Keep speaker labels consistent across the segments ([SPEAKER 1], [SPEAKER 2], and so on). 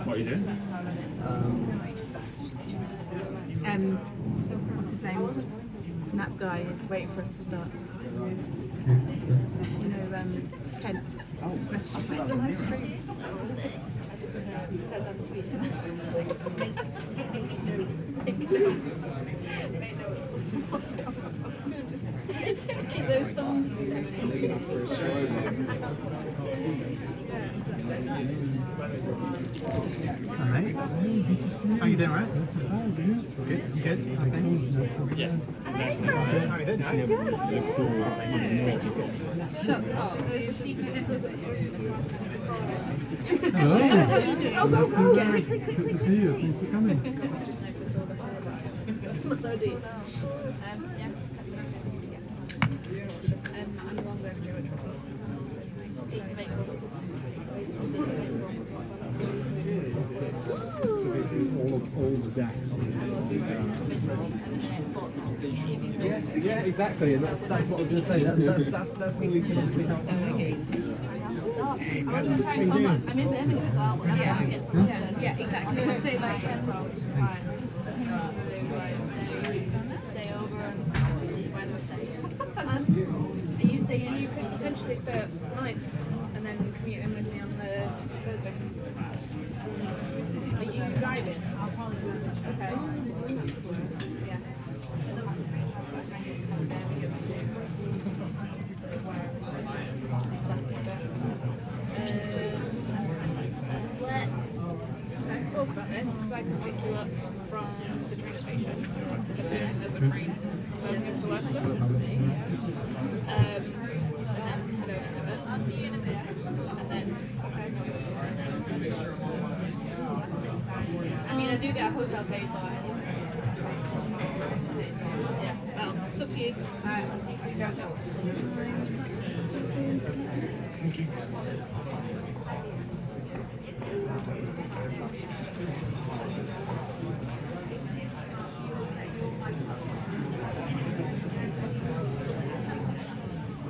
[SPEAKER 1] What are you doing?
[SPEAKER 2] What's his name? That guy is waiting for us to start. You know, Kent. He's messaging me. Where's the live stream?
[SPEAKER 3] Keep those thumbs.
[SPEAKER 4] Alright. How you doing, right? Good. You good? How's things?
[SPEAKER 1] Yeah.
[SPEAKER 4] How are you doing, right?
[SPEAKER 2] Shut up.
[SPEAKER 4] Hello.
[SPEAKER 2] Go, go, go.
[SPEAKER 4] Good to see you. Thanks for coming.
[SPEAKER 3] Bloody. Yeah. I'm longer in Jewett.
[SPEAKER 4] So basically all of old decks. Yeah, exactly. And that's what I was going to say. That's when we can obviously help.
[SPEAKER 3] I'm in Birmingham as well. Yeah, exactly. I say like stay over and Wednesday. Are you staying? You could potentially stay at night and then commute in with me on the Thursday. Are you driving? I'll probably do it. Okay. Yeah. Let's talk about this because I can pick you up from the train station as soon as there's a train going into Leicester. And then head over to it. I'll see you in a bit. And then, I mean, I do get a hotel paid for it. Yeah, well, it's up to you. Alright, I'll see you soon. See you soon. Thank you.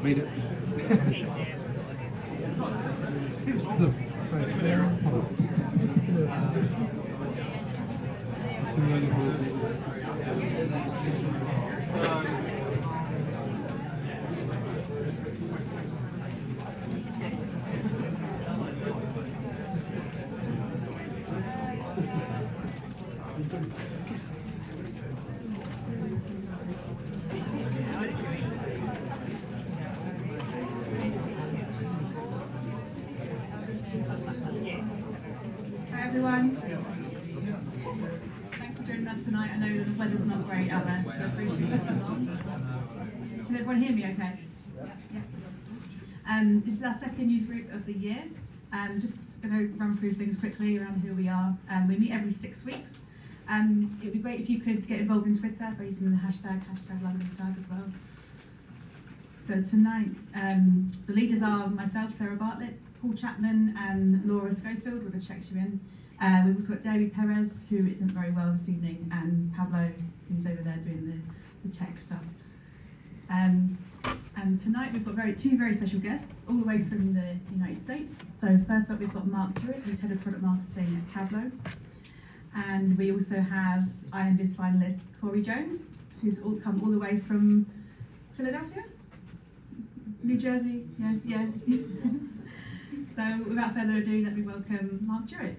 [SPEAKER 4] Made it. Look, right there.
[SPEAKER 2] Hi everyone. Thanks for joining us tonight. I know the weather's not great out there, so I appreciate you coming along. Can everyone hear me okay? Yeah. This is our second news group of the year. Just going to run through things quickly around who we are. We meet every 6 weeks. It would be great if you could get involved in Twitter by using the hashtag #LondonTag as well. So tonight, the leaders are myself, Sarah Bartlett, Paul Chapman and Laura Schofield with a check you in. We've also got Davy Perez, who isn't very well this evening, and Tableau, who's over there doing the tech stuff. And tonight we've got two very special guests, all the way from the United States. So first up we've got Mark Jewett, who's Head of Product Marketing at Tableau. And we also have Iron Viz Finalist Corey Jones, who's come all the way from Philadelphia? New Jersey, yeah. So without further ado, let me welcome Mark Jewett.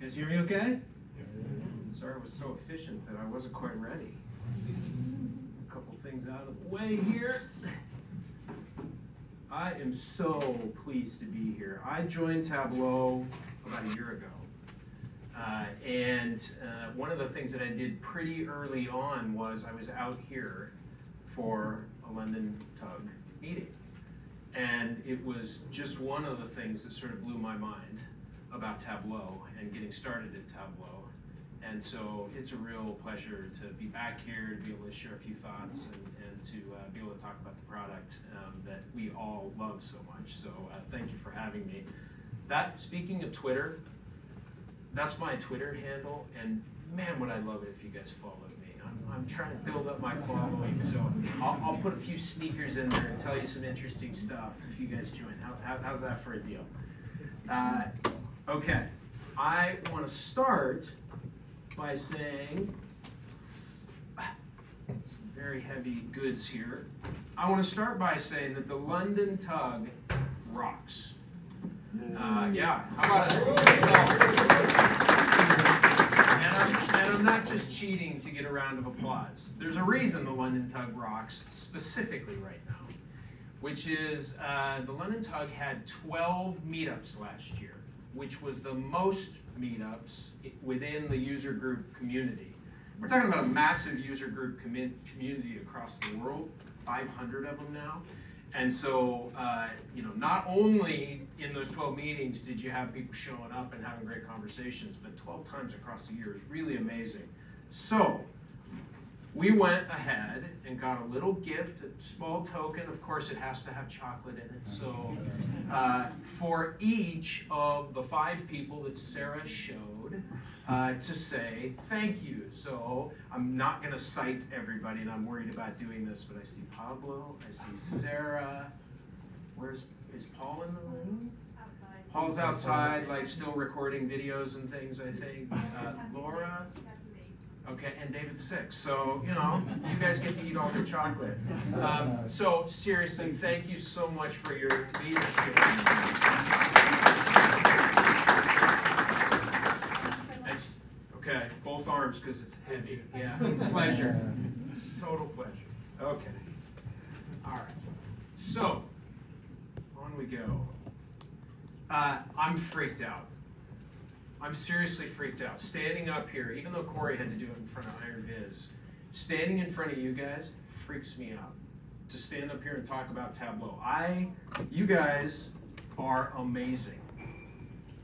[SPEAKER 5] Guys hear me okay? Sorry I was so efficient that I wasn't quite ready. A couple things out of the way here. I am so pleased to be here. I joined Tableau about a year ago. One of the things that I did pretty early on was I was out here for a London Tug meeting. And it was just one of the things that sort of blew my mind about Tableau and getting started at Tableau. And so it's a real pleasure to be back here, to be able to share a few thoughts, and to be able to talk about the product that we all love so much. So thank you for having me. Speaking of Twitter, that's my Twitter handle, and man, would I love it if you guys followed me. I'm trying to build up my following, so I'll put a few sneakers in there and tell you some interesting stuff if you guys join. How's that for a deal? Okay, I want to start by saying, some very heavy goods here. I want to start by saying that the London Tug rocks. Yeah, how about it? And I'm not just cheating to get a round of applause. There's a reason the London Tug rocks specifically right now, which is the London Tug had 12 meetups last year, which was the most meetups within the user group community. We're talking about a massive user group community across the world, 500 of them now. And so, you know, not only in those 12 meetings did you have people showing up and having great conversations, but 12 times across the year is really amazing. So, we went ahead and got a little gift, a small token. Of course, it has to have chocolate in it. So, for each of the 5 people that Sarah showed, to say thank you. So I'm not going to cite everybody, and I'm worried about doing this, but I see Pablo, I see Sarah. Is Paul in the room? Outside. Paul's outside, like still recording videos and things, I think. Laura. Okay, and David's sick, so, you know, you guys get to eat all their chocolate. So, seriously, thank you so much for your leadership. Okay, both arms because it's heavy. Yeah, pleasure. Total pleasure. Okay. All right. So, on we go. I'm freaked out. I'm seriously freaked out. Standing up here, even though Corey had to do it in front of Iron Viz, standing in front of you guys freaks me out. To stand up here and talk about Tableau. You guys are amazing.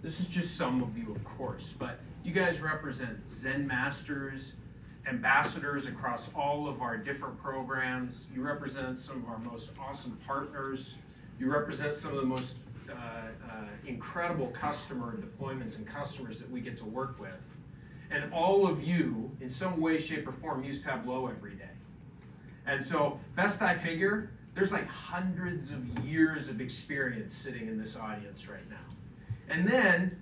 [SPEAKER 5] This is just some of you, of course, but you guys represent Zen masters, ambassadors across all of our different programs. You represent some of our most awesome partners. You represent some of the most incredible customer deployments and customers that we get to work with. And all of you, in some way, shape, or form, use Tableau every day. And so, best I figure, there's like hundreds of years of experience sitting in this audience right now. And then,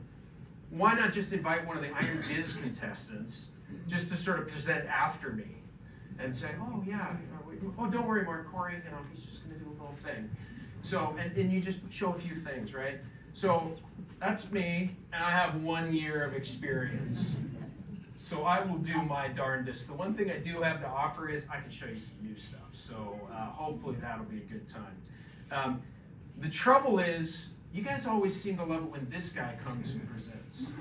[SPEAKER 5] why not just invite one of the Iron Viz contestants just to sort of present after me and say, oh yeah, oh don't worry, Mark, Corey, you know, he's just going to do a little thing. So, and you just show a few things, right? So, that's me, and I have 1 year of experience. So I will do my darndest. The one thing I do have to offer is I can show you some new stuff. So hopefully that'll be a good time. The trouble is, you guys always seem to love it when this guy comes and presents,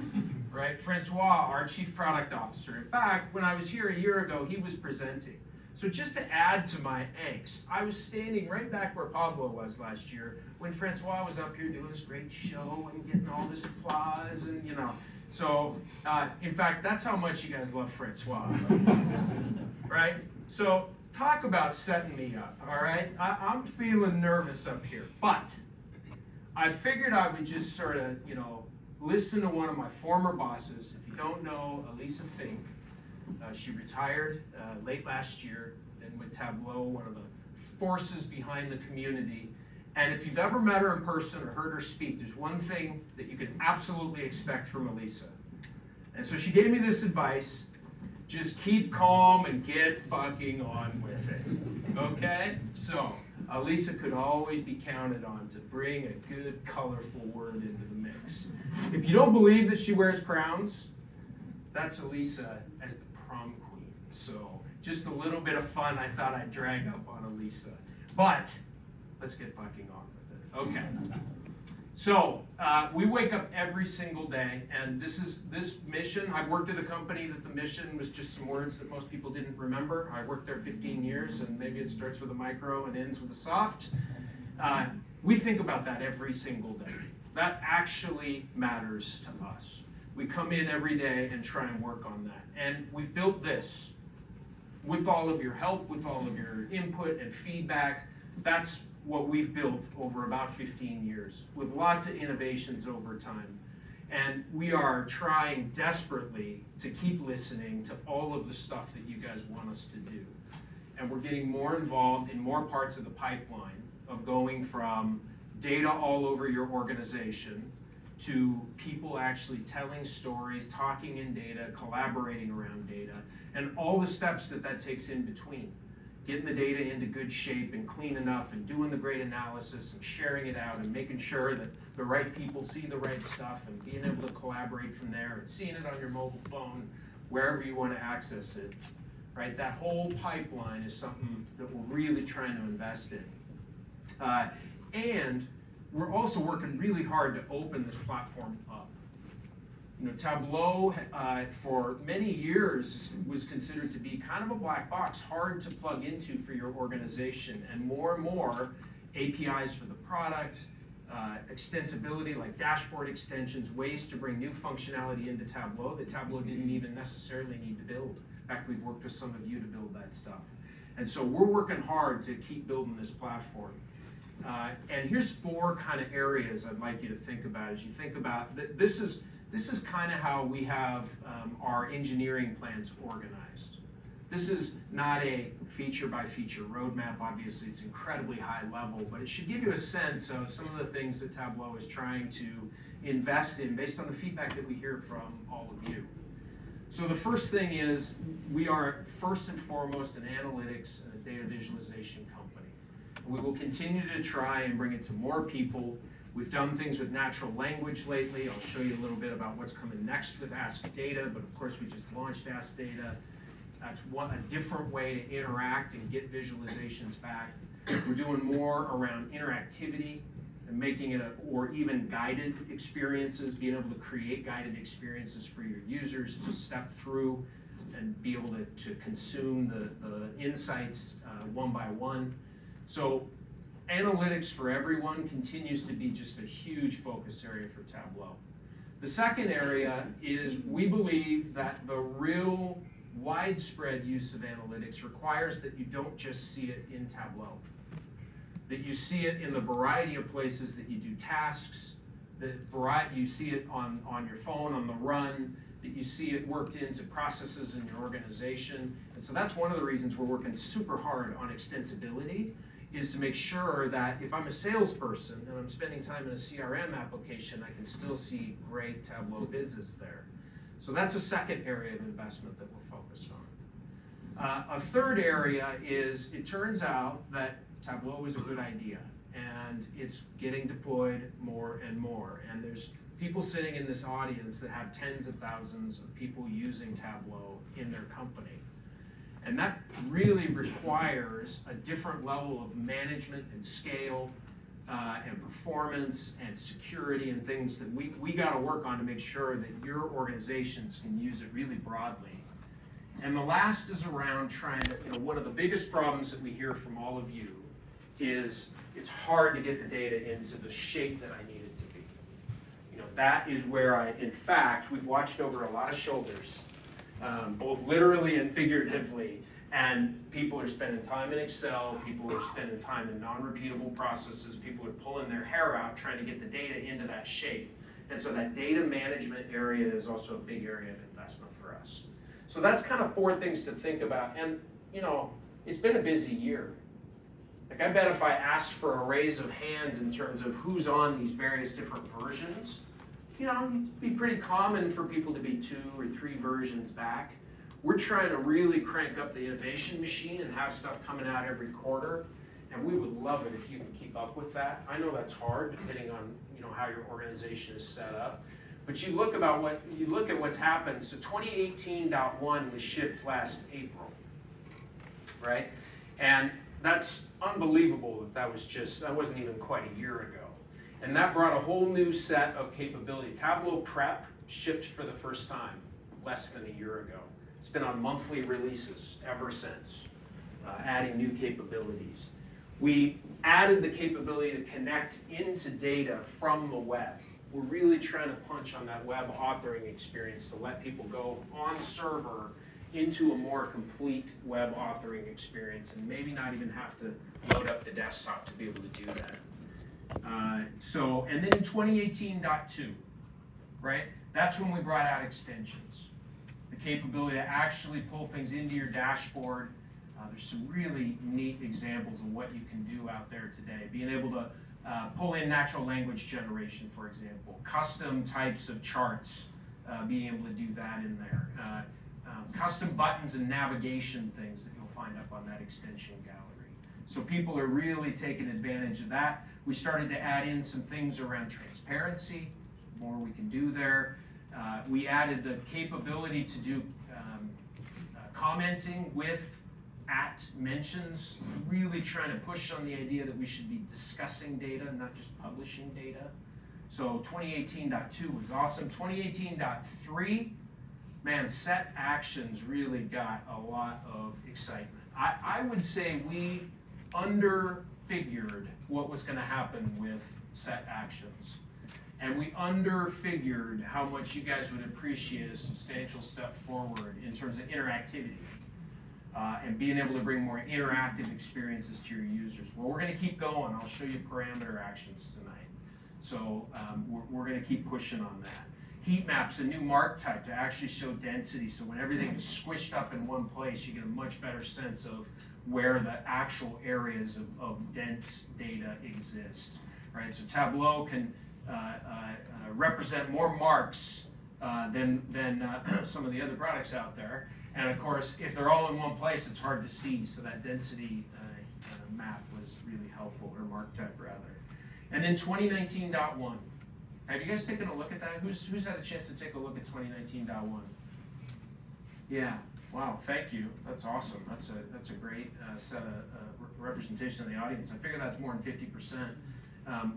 [SPEAKER 5] right? Francois, our Chief Product Officer. In fact, when I was here a year ago, he was presenting. So just to add to my angst, I was standing right back where Pablo was last year when Francois was up here doing this great show and getting all this applause and, you know. So, in fact, that's how much you guys love Francois, right? So, talk about setting me up, all right? I'm feeling nervous up here, but I figured I would just sort of, you know, listen to one of my former bosses. If you don't know, Elisa Fink, she retired late last year, and with Tableau, one of the forces behind the community. And if you've ever met her in person or heard her speak, there's one thing that you can absolutely expect from Elisa. And so she gave me this advice: just keep calm and get fucking on with it, okay? So, Elisa could always be counted on to bring a good, colorful word into the mix. If you don't believe that she wears crowns, that's Elisa as the prom queen. So, just a little bit of fun I thought I'd drag up on Elisa. But, let's get fucking on with it. Okay. So, we wake up every single day, and this mission, I worked at a company that the mission was just some words that most people didn't remember. I worked there 15 years, and maybe it starts with a micro and ends with a soft. We think about that every single day. That actually matters to us. We come in every day and try and work on that. And we've built this with all of your help, with all of your input and feedback. That's what we've built over about 15 years, with lots of innovations over time. And we are trying desperately to keep listening to all of the stuff that you guys want us to do. And we're getting more involved in more parts of the pipeline of going from data all over your organization to people actually telling stories, talking in data, collaborating around data, and all the steps that that takes in between. Getting the data into good shape and clean enough and doing the great analysis and sharing it out and making sure that the right people see the right stuff and being able to collaborate from there and seeing it on your mobile phone, wherever you want to access it. Right? That whole pipeline is something that we're really trying to invest in. And we're also working really hard to open this platform up. You know, Tableau for many years was considered to be kind of a black box, hard to plug into for your organization, and more APIs for the product, extensibility like dashboard extensions, ways to bring new functionality into Tableau that Tableau didn't even necessarily need to build. In fact, we've worked with some of you to build that stuff. And so we're working hard to keep building this platform. And here's 4 kind of areas I'd like you to think about as you think about, this is kind of how we have our engineering plans organized. This is not a feature by feature roadmap. Obviously, it's incredibly high level, but it should give you a sense of some of the things that Tableau is trying to invest in based on the feedback that we hear from all of you. So the first thing is we are first and foremost an analytics and a data visualization company. We will continue to try and bring it to more people. We've done things with natural language lately. I'll show you a little bit about what's coming next with Ask Data, but of course we just launched Ask Data. That's a different way to interact and get visualizations back. We're doing more around interactivity and making it, or even guided experiences, being able to create guided experiences for your users to step through and be able to consume the insights one by one. So analytics for everyone continues to be just a huge focus area for Tableau. The second area is we believe that the real widespread use of analytics requires that you don't just see it in Tableau, that you see it in the variety of places that you do tasks, that you see it on your phone, on the run, that you see it worked into processes in your organization. And so that's one of the reasons we're working super hard on extensibility, is to make sure that if I'm a salesperson and I'm spending time in a CRM application, I can still see great Tableau Vizes there. So that's a second area of investment that we're focused on. A third area is, it turns out that Tableau is a good idea, and it's getting deployed more and more. And there's people sitting in this audience that have tens of thousands of people using Tableau in their company. And that really requires a different level of management and scale and performance and security and things that we got to work on to make sure that your organizations can use it really broadly. And the last is around trying to, one of the biggest problems that we hear from all of you is it's hard to get the data into the shape that I need it to be. That is where in fact, we've watched over a lot of shoulders, both literally and figuratively, and people are spending time in Excel, people are spending time in non-repeatable processes, people are pulling their hair out trying to get the data into that shape. And so that data management area is also a big area of investment for us. So that's kind of 4 things to think about. And, it's been a busy year. Like, I bet if I asked for a raise of hands in terms of who's on these various different versions, it'd be pretty common for people to be 2 or 3 versions back. We're trying to really crank up the innovation machine and have stuff coming out every quarter, and we would love it if you can keep up with that. I know that's hard depending on how your organization is set up, but you look at what's happened. So 2018.1 was shipped last April, right? And that's unbelievable that wasn't even quite a year ago. And that brought a whole new set of capability. Tableau Prep shipped for the first time less than a year ago. It's been on monthly releases ever since, adding new capabilities. We added the capability to connect into data from the web. we're really trying to punch on that web authoring experience to let people go on server into a more complete web authoring experience and maybe not even have to load up the desktop to be able to do that. And then in 2018.2, right, that's when we brought out extensions. The capability to actually pull things into your dashboard. There's some really neat examples of what you can do out there today. Being able to pull in natural language generation, for example, custom types of charts, being able to do that in there. Custom buttons and navigation things that you'll find up on that extension gallery. So people are really taking advantage of that. We started to add in some things around transparency, more we can do there. We added the capability to do commenting with @ mentions, really trying to push on the idea that we should be discussing data, not just publishing data. So 2018.2 was awesome. 2018.3, man, set actions really got a lot of excitement. I would say we underfigured what was going to happen with set actions. And we underfigured how much you guys would appreciate a substantial step forward in terms of interactivity. And being able to bring more interactive experiences to your users. Well, we're going to keep going. I'll show you parameter actions tonight. So we're going to keep pushing on that. Heat maps, a new mark type to actually show density. So when everything is squished up in one place, you get a much better sense of where the actual areas of dense data exist. Right? So Tableau can represent more marks than some of the other products out there. And of course, if they're all in one place, it's hard to see. So that density map was really helpful, or mark type rather. And then 2019.1. Have you guys taken a look at that? Who's had a chance to take a look at 2019.1? Yeah. Wow. Thank you. That's awesome. That's a great set of representation of the audience. I figure that's more than 50%,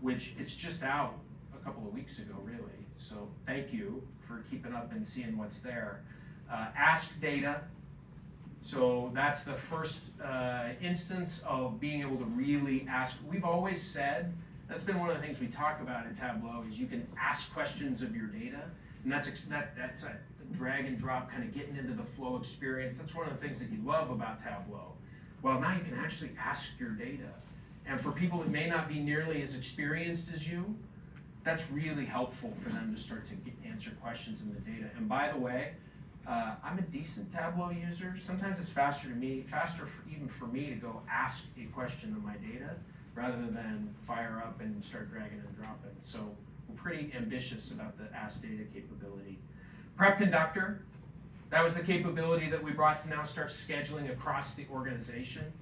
[SPEAKER 5] which it's just out a couple of weeks ago, really. So thank you for keeping up and seeing what's there. Ask data. So that's the first instance of being able to really ask. We've always said, that's been one of the things we talk about in Tableau, is you can ask questions of your data. And that's a drag and drop, kind of getting into the flow experience. That's one of the things that you love about Tableau. Well, now you can actually ask your data. And for people that may not be nearly as experienced as you, that's really helpful for them to start to answer questions in the data. And by the way, I'm a decent Tableau user. Sometimes it's faster even for me to go ask a question of my data rather than fire up and start dragging and dropping. So we're pretty ambitious about the Ask Data capability. Prep Conductor, that was the capability that we brought to now start scheduling across the organization.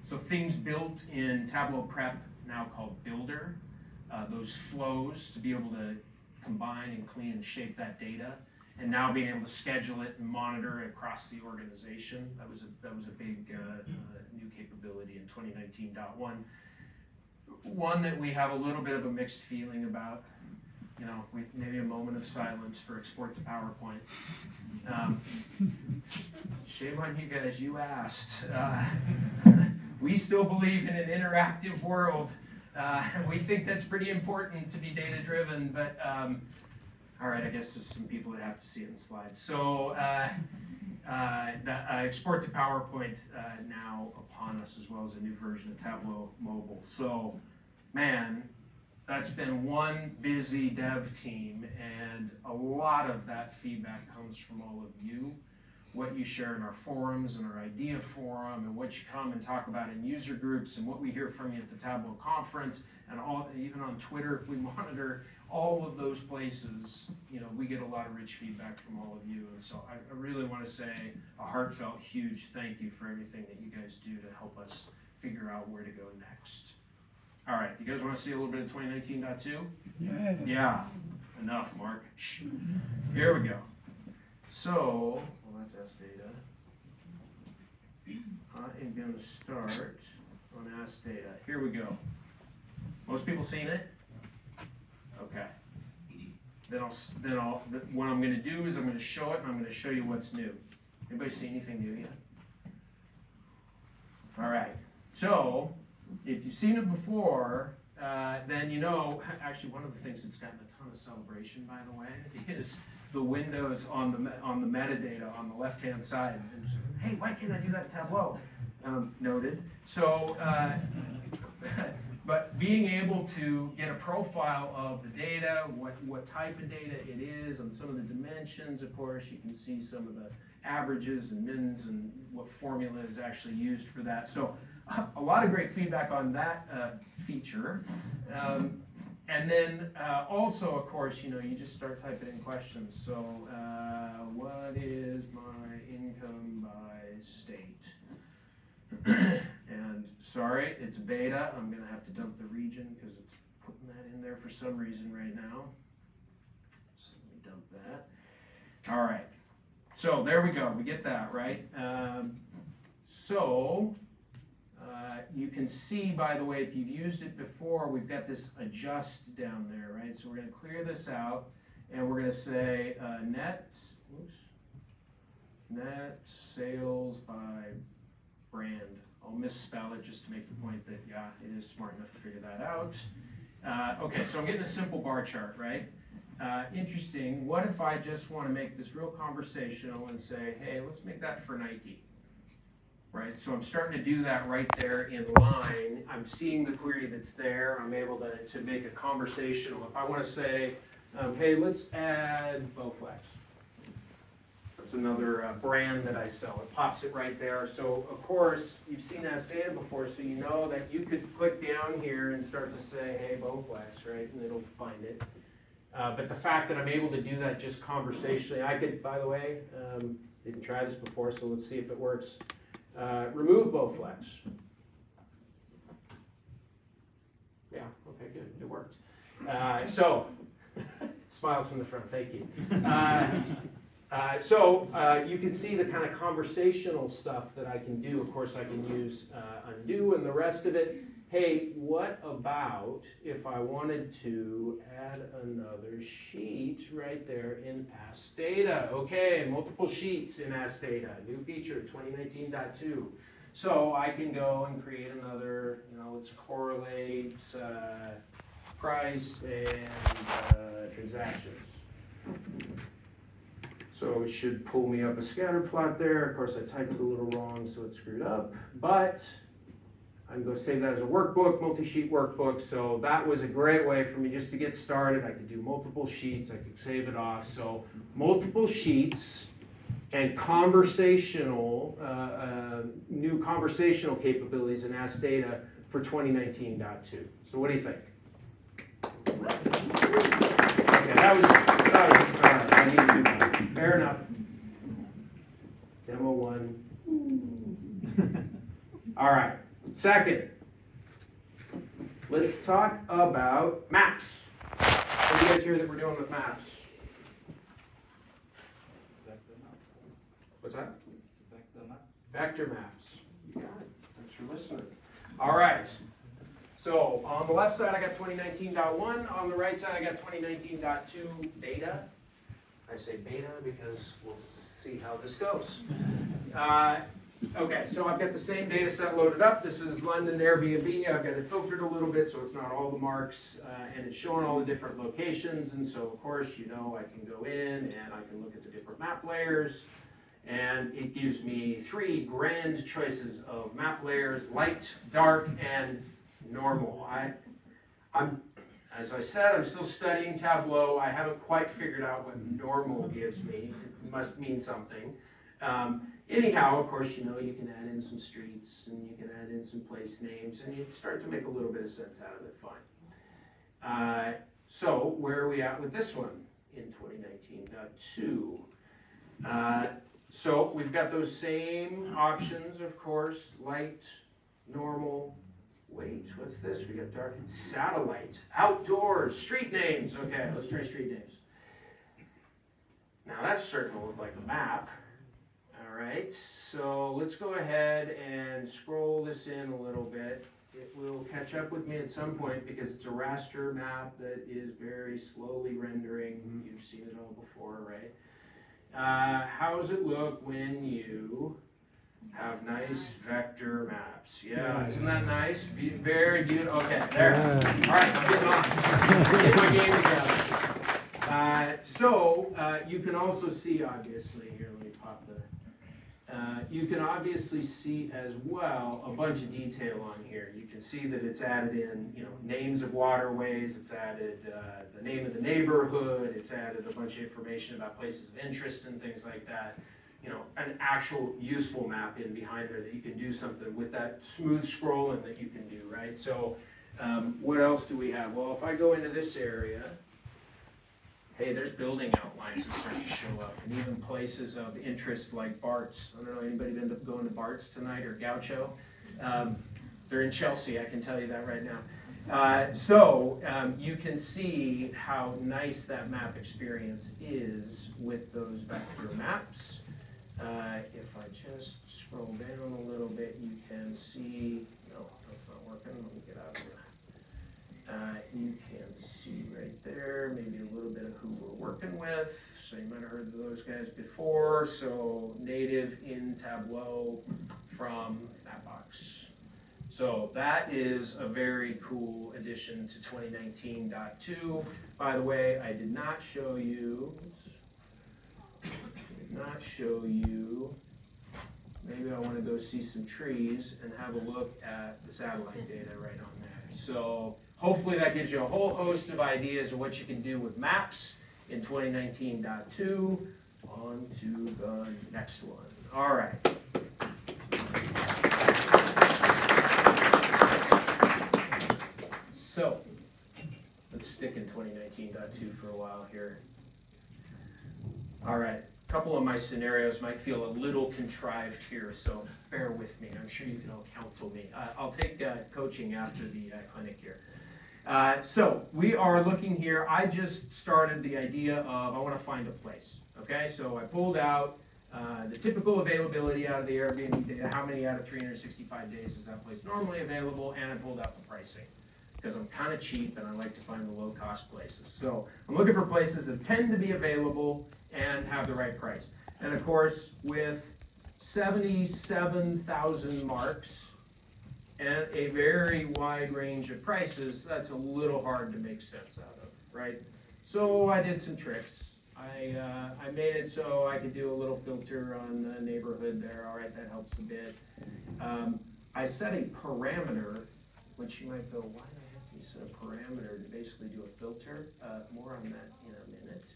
[SPEAKER 5] So things built in Tableau Prep, now called Builder, those flows to be able to combine and clean and shape that data, and now being able to schedule it and monitor it across the organization. That was a big new capability in 2019.1. One that we have a little bit of a mixed feeling about. You know, maybe a moment of silence for export to PowerPoint. Shame on you guys, you asked. We still believe in an interactive world. We think that's pretty important to be data-driven, but all right, I guess there's some people that have to see it in slides. So export to PowerPoint now upon us, as well as a new version of Tableau Mobile. So, man, that's been one busy dev team, and a lot of that feedback comes from all of you. What you share in our forums and our idea forum, and what you come and talk about in user groups, and what we hear from you at the Tableau conference, and even on Twitter, if we monitor all of those places, you know, we get a lot of rich feedback from all of you. And so I really want to say a heartfelt, huge thank you for everything that you guys do to help us figure out where to go next. All right, you guys want to see a little bit of 2019.2?
[SPEAKER 1] Yeah.
[SPEAKER 5] Yeah. Enough, Mark. Shh. Here we go. So, well, that's Ask Data. I am going to start on Ask Data. Here we go. Most people seen it? Okay. Then what I'm going to do is I'm going to show it, and I'm going to show you what's new. Anybody see anything new yet? All right. So, if you've seen it before, then you know, actually one of the things that's gotten a ton of celebration, by the way, is the windows on the metadata on the left-hand side. And so, hey, why can't I do that in Tableau? Noted. So, but being able to get a profile of the data, what type of data it is, and some of the dimensions, of course, you can see some of the averages and mins and what formula is actually used for that. So a lot of great feedback on that feature. And then also, of course, you just start typing in questions. So what is my income by state? And sorry, it's beta. I'm going to have to dump the region because it's putting that in there for some reason right now. So let me dump that. All right. So there we go. We get that, right? You can see, by the way, if you've used it before, we've got this adjust down there, right? So we're going to clear this out, and we're going to say net sales by brand. I'll misspell it just to make the point that, yeah, it is smart enough to figure that out. Okay, so I'm getting a simple bar chart, right? Interesting. What if I just want to make this real conversational and say, hey, let's make that for Nike? Right, so I'm starting to do that right there in line. I'm seeing the query that's there. I'm able to make a conversational. If I want to say, hey, let's add Bowflex. That's another brand that I sell. It pops it right there. So, of course, you've seen As Data before, so you know that you could click down here and start to say, hey, Bowflex, right, and it'll find it. But the fact that I'm able to do that just conversationally, I could, by the way, didn't try this before, so let's see if it works. Remove Bowflex. Yeah, okay, good, it worked. So, smiles from the front, thank you. You can see the kind of conversational stuff that I can do. Of course, I can use undo and the rest of it. Hey, what about if I wanted to add another sheet right there in As Data? Okay, multiple sheets in As Data, new feature 2019.2. So I can go and create another, let's correlate price and transactions. So it should pull me up a scatter plot there. Of course, I typed it a little wrong, so it's screwed up. But I can go save that as a workbook, multi-sheet workbook. So that was a great way for me just to get started. I could do multiple sheets. I could save it off. So multiple sheets and conversational, new conversational capabilities in As Data for 2019.2. So what do you think? Okay, that was all right, I need to do that. Fair enough. Demo 1. All right. Second, let's talk about maps. What do you guys hear that we're doing with maps?
[SPEAKER 1] Vector maps.
[SPEAKER 5] What's that?
[SPEAKER 1] Vector maps.
[SPEAKER 5] Vector maps. You got it. Thanks for listening. All right. So on the left side, I got 2019.1. On the right side, I got 2019.2 beta. I say beta because we'll see how this goes. Okay, so I've got the same data set loaded up. This is London Airbnb. I've got it filtered a little bit so it's not all the marks, and it's showing all the different locations. And so, of course, I can go in and I can look at the different map layers. And it gives me 3 grand choices of map layers: light, dark, and normal. As I said, I'm still studying Tableau. I haven't quite figured out what normal gives me. It must mean something. Anyhow, of course, you can add in some streets and you can add in some place names and you start to make a little bit of sense out of it. Fine. So where are we at with this one in 2019.2? So we've got those same options, of course: light, normal. Wait, what's this? We got dark, satellite, outdoors, street names. Okay, let's try street names. Now that's starting to look like a map. All right, so let's go ahead and scroll this in a little bit. It will catch up with me at some point because it's a raster map that is very slowly rendering. You've seen it all before, right? How does it look when you have nice vector maps. Yeah, isn't that nice? Very beautiful. Okay, there. All right, I'm getting on. Get my game together. You can also see, obviously, here, let me pop the, you can obviously see as well a bunch of detail on here. You can see that it's added in, names of waterways, it's added the name of the neighborhood, it's added a bunch of information about places of interest and things like that. An actual useful map in behind there that you can do something with that smooth scrolling that you can do, right? So what else do we have? Well, if I go into this area, hey, there's building outlines that start to show up, and even places of interest like Bart's. I don't know, anybody end up going to Bart's tonight or Gaucho? They're in Chelsea, I can tell you that right now. You can see how nice that map experience is with those vector maps. If I just scroll down a little bit, you can see, no, that's not working, let me get out of here. You can see right there, maybe a little bit of who we're working with. So you might have heard of those guys before. So native in Tableau from Mapbox. So that is a very cool addition to 2019.2. By the way, I did not show you, maybe I want to go see some trees and have a look at the satellite data right on there. So hopefully that gives you a whole host of ideas of what you can do with maps in 2019.2. On to the next one. All right. So let's stick in 2019.2 for a while here. All right. A couple of my scenarios might feel a little contrived here, so bear with me. I'm sure you can all counsel me. I'll take coaching after the clinic here. So we are looking here. I just started the idea of I want to find a place. Okay, so I pulled out the typical availability out of the Airbnb data. How many out of 365 days is that place normally available? And I pulled out the pricing because I'm kind of cheap and I like to find the low-cost places. So I'm looking for places that tend to be available and have the right price. And of course, with 77,000 marks and a very wide range of prices, that's a little hard to make sense out of, right? So I did some tricks. I made it so I could do a little filter on the neighborhood there. All right, that helps a bit. I set a parameter, which you might go, why do I have to set a parameter to basically do a filter? More on that in a minute.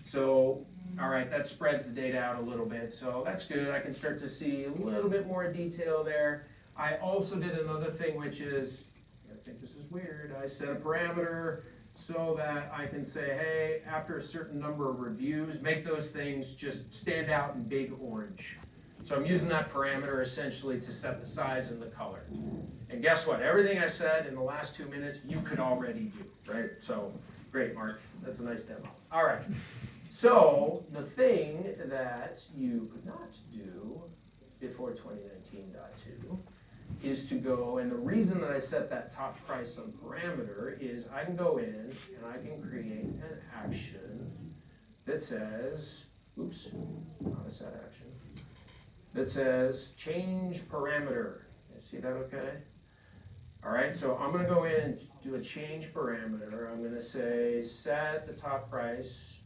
[SPEAKER 5] So, all right, that spreads the data out a little bit, so that's good. I can start to see a little bit more detail there. I also did another thing, which is, I think this is weird, I set a parameter so that I can say, hey, after a certain number of reviews, make those things just stand out in big orange. So I'm using that parameter essentially to set the size and the color. And guess what? Everything I said in the last 2 minutes, you could already do, right? So, great, Mark. That's a nice demo. All right. So, the thing that you could not do before 2019.2 is to go, and the reason that I set that top price on parameter is I can go in and I can create an action that says, oops, not a set action, that says change parameter. You see that okay? All right, so I'm going to go in and do a change parameter. I'm going to say set the top price.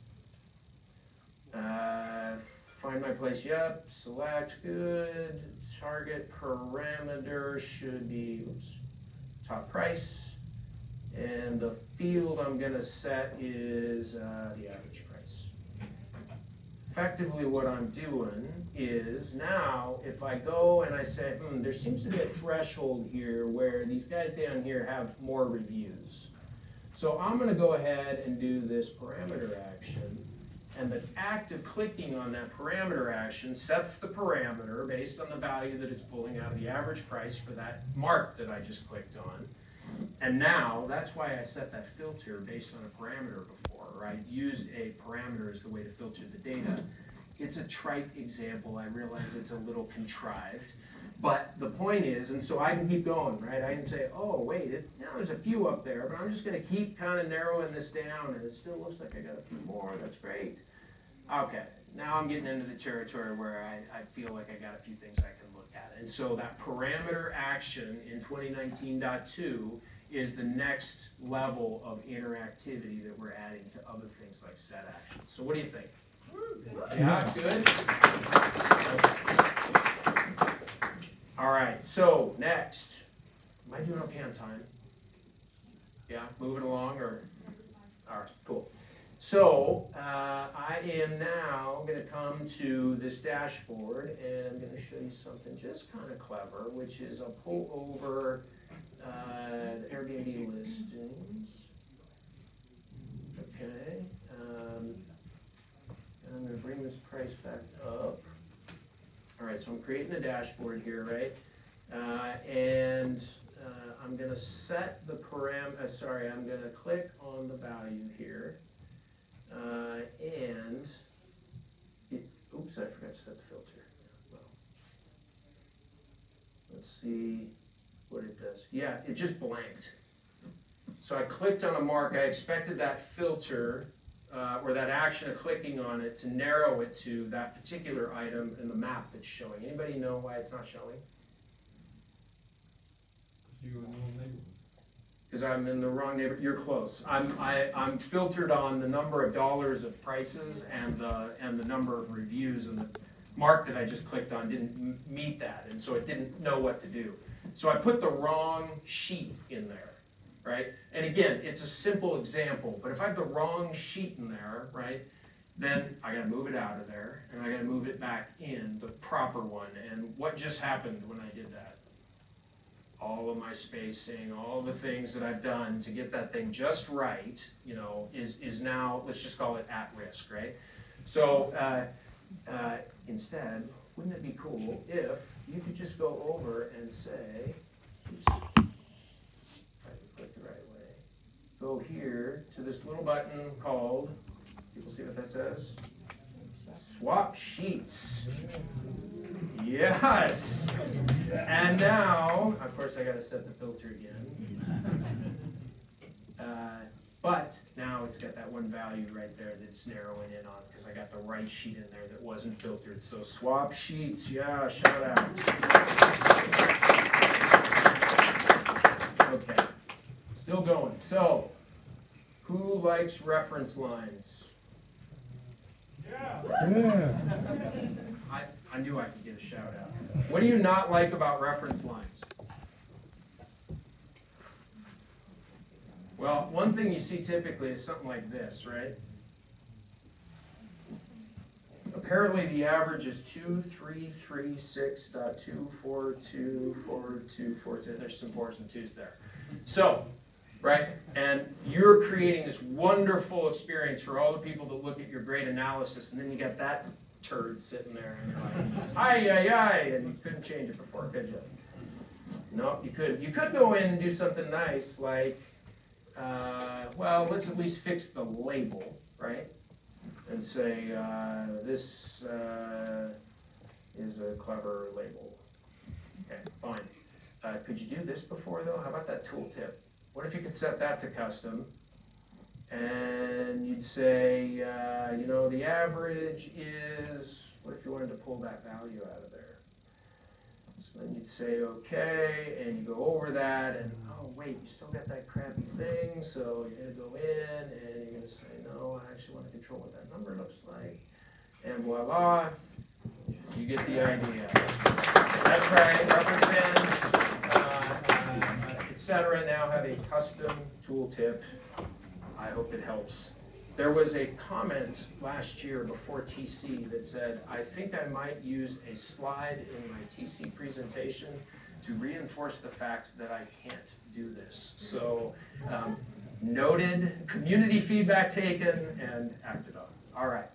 [SPEAKER 5] Find my place, yep, select, good, target parameter should be, oops, top price, and the field I'm going to set is the average price. Effectively what I'm doing is now if I go and I say, there seems to be a threshold here where these guys down here have more reviews. So I'm going to go ahead and do this parameter action. And the act of clicking on that parameter action sets the parameter based on the value that it's pulling out of the average price for that mark that I just clicked on. And now, that's why I set that filter based on a parameter before, right? Used a parameter as the way to filter the data. It's a trite example. I realize it's a little contrived. But the point is, and so I can keep going, right? I can say, oh, wait, there's a few up there, but I'm just going to keep kind of narrowing this down, and it still looks like I got a few more. That's great. Okay, now I'm getting into the territory where I feel like I got a few things I can look at. And so that parameter action in 2019.2 is the next level of interactivity that we're adding to other things like set actions. So what do you think? Yeah, good? All right, so next. Am I doing okay on time? Yeah, moving along or? All right, cool. So I am now going to come to this dashboard and I'm going to show you something just kind of clever, which is I'll pull over the Airbnb listings. Okay. And I'm going to bring this price back up. All right, so I'm creating a dashboard here, right? And I'm going to set the parameter, I'm going to click on the value here. Oops, I forgot to set the filter. Well, let's see what it does. Yeah, it just blanked. So I clicked on a mark. I expected that filter or that action of clicking on it to narrow it to that particular item in the map that's showing. Anybody know why it's not showing? Because I'm in the wrong neighborhood. You're close. I'm filtered on the number of dollars of prices and the number of reviews, and the mark that I just clicked on didn't meet that, and so it didn't know what to do. So I put the wrong sheet in there, right? And again, it's a simple example, but if I have the wrong sheet in there, right, then I got to move it out of there, and I got to move it back in, the proper one. And what just happened when I did that? All of my spacing, all the things that I've done to get that thing just right, you know, is now, let's just call it at risk, right? So instead, wouldn't it be cool if you could just go over and say, oops, if I could click the right way, go here to this little button called, people see what that says? Swap sheets. Yes. And now, of course, I got to set the filter again. But now it's got that one value right there that's narrowing in on because I got the right sheet in there that wasn't filtered. So swap sheets, yeah, shout out. Okay, still going. So, who likes reference lines?
[SPEAKER 4] Yeah.
[SPEAKER 5] I knew I could get a shout out. What do you not like about reference lines? Well, one thing you see typically is something like this, right? Apparently the average is 2336.2424242. There's some 4s and 2s there. So, right, and you're creating this wonderful experience for all the people that look at your great analysis, and then you got that turd sitting there, and you're like, aye, and you couldn't change it before, could you? No, you couldn't. You could go in and do something nice like, well, let's at least fix the label, right? And say, this is a clever label. Okay, fine. Could you do this before, though? How about that tooltip? What if you could set that to custom? And you'd say, you know, the average is, what if you wanted to pull that value out of there? So then you'd say, okay, and you go over that, and oh, wait, you still got that crappy thing, so you're going to go in, and you're going to say, no, I actually want to control what that number looks like. And voila, you get the idea. That's right, reference bins, etc. now have a custom tooltip. I hope it helps. There was a comment last year before TC that said, I think I might use a slide in my TC presentation to reinforce the fact that I can't do this. So noted, community feedback taken, and acted on. All right.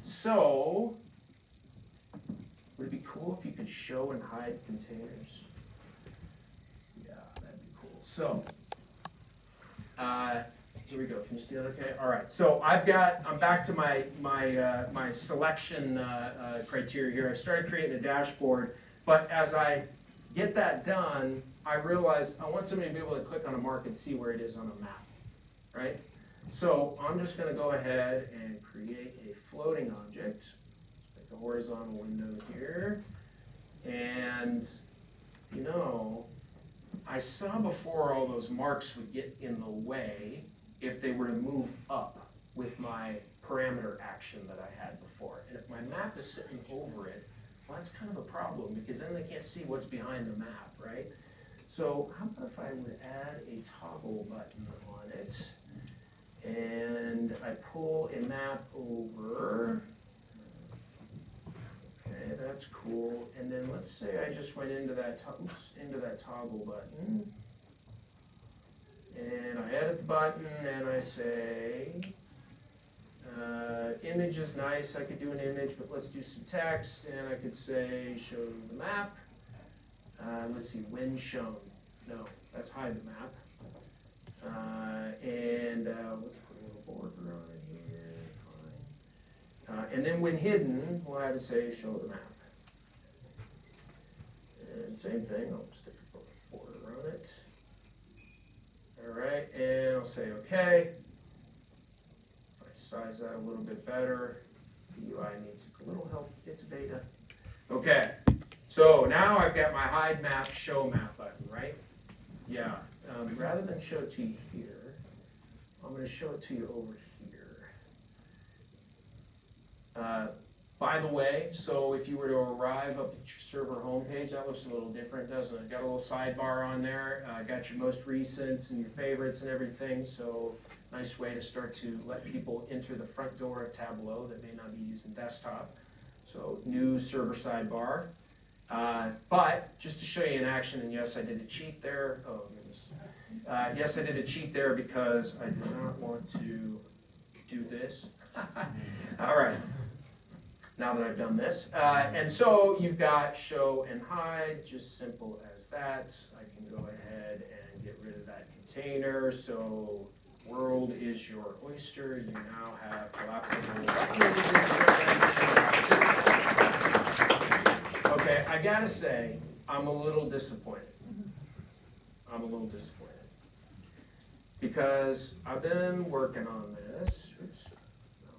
[SPEAKER 5] So would it be cool if you could show and hide containers? Yeah, that'd be cool. So here we go. Can you see that okay? All right. So I'm back to my selection criteria here. I started creating a dashboard, but as I get that done, I realized I want somebody to be able to click on a mark and see where it is on a map, right? So I'm just going to go ahead and create a floating object. a horizontal window here. And, you know, I saw before all those marks would get in the way if they were to move up with my parameter action that I had before. And if my map is sitting over it, well, that's kind of a problem because then they can't see what's behind the map, right? So how about if I would add a toggle button on it, and I pull a map over. Okay, that's cool. And then let's say I just went into that toggle button, and I edit the button, and I say, image is nice. I could do an image, but let's do some text, and I could say show the map. Let's see, when shown. No, that's hide the map. Let's put a little border on it here. Fine. And then when hidden, we'll have to say show the map. And same thing, I'll stick a border on it. All right, and I'll say okay. If I size that a little bit better, the UI needs a little help. It's beta. Okay, so now I've got my hide map, show map button, right? Yeah, rather than show it to you here, I'm going to show it to you over here. By the way, so if you were to arrive up at your server homepage, that looks a little different, doesn't it? Got a little sidebar on there, got your most recents and your favorites and everything, so nice way to start to let people enter the front door of Tableau that may not be using desktop. So new server sidebar. But just to show you in action, and yes, I did a cheat there. Oh, goodness. Yes, I did a cheat there because I did not want to do this. All right. Now that I've done this. And so you've got show and hide, just simple as that. I can go ahead and get rid of that container. So world is your oyster. You now have collapsible. Okay, I gotta say, I'm a little disappointed. I'm a little disappointed. Because I've been working on this. Oops, no,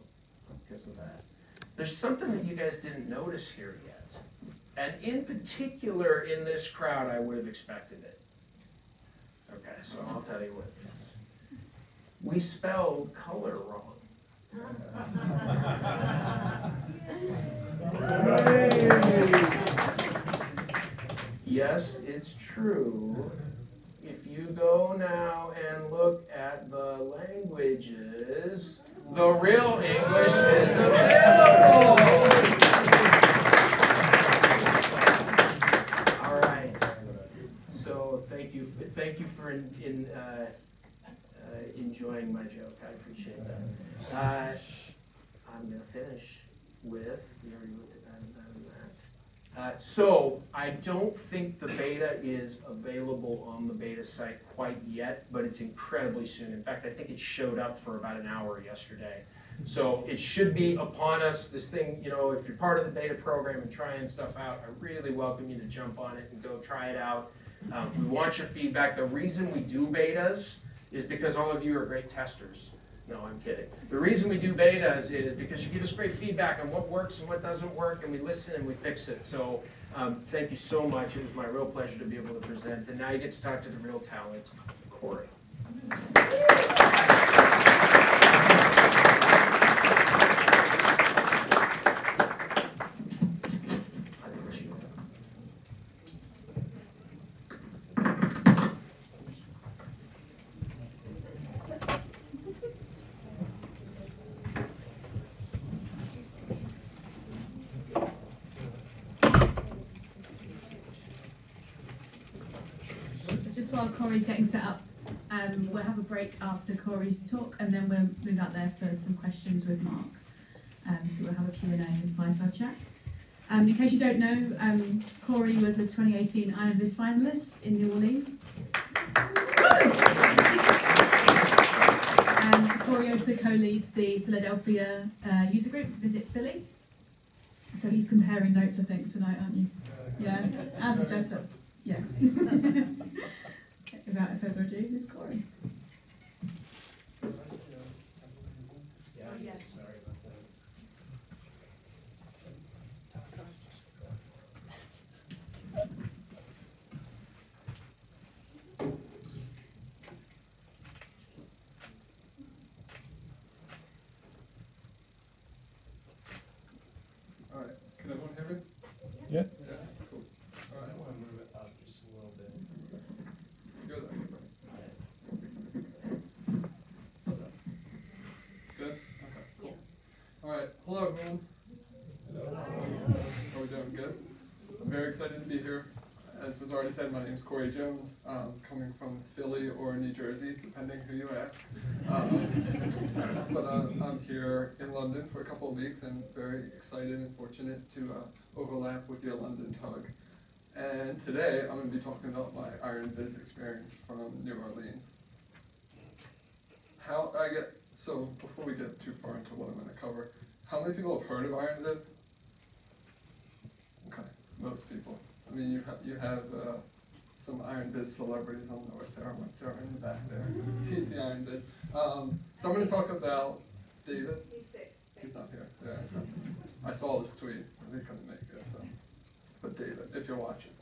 [SPEAKER 5] because of that. There's something that you guys didn't notice here yet. And in particular, in this crowd, I would have expected it. Okay, so I'll tell you what it is. We spelled color wrong. Yes, it's true. If you go now and look at the languages, the real English is available. All right. So thank you for enjoying my joke. I appreciate that. I'm going to finish with, we already looked at that and that and that. So I don't think the beta is available on the beta site quite yet, but it's incredibly soon. In fact, I think it showed up for about an hour yesterday. So it should be upon us. This thing, you know, if you're part of the beta program and trying stuff out, I really welcome you to jump on it and go try it out. We want your feedback. The reason we do betas is because all of you are great testers. No, I'm kidding. The reason we do betas is because you give us great feedback on what works and what doesn't work, and we listen and we fix it. So thank you so much. It was my real pleasure to be able to present. And now you get to talk to the real talent, Corey.
[SPEAKER 2] While Corey's getting set up, we'll have a break after Corey's talk, and then we'll move out there for some questions with Mark. So we'll have a Q&A and fireside chat. In case you don't know, Corey was a 2018 Iron Viz Finalist in New Orleans. Corey also co-leads the Philadelphia user group, Visit Philly. So he's comparing notes, I think, tonight, aren't you? Yeah, as better. Yeah. Without further ado, here's Corey.
[SPEAKER 5] Yeah, sorry about
[SPEAKER 6] Yeah.
[SPEAKER 4] Yeah, cool. All right.
[SPEAKER 1] I want to move it up just a little bit.
[SPEAKER 4] Good. Good? Okay, cool. All right. Hello, everyone. How are we doing? Good? I'm very excited to be here. As was already said, my name is Corey Jones, coming from Philly or New Jersey, depending who you ask. But I'm here in London for a couple of weeks and very excited and fortunate to overlap with your London tug. And today I'm going to be talking about my Iron Viz experience from New Orleans. So before we get too far into what I'm going to cover, how many people have heard of Iron Viz? Okay, most people. I mean, you have some Iron Viz celebrities. I don't know where Sarah went. Sarah in the back there. TC Iron Viz. So I'm going to talk about David.
[SPEAKER 3] He's sick.
[SPEAKER 4] He's not here. Yeah, I saw this tweet. He couldn't make it. So, but David, if you're watching.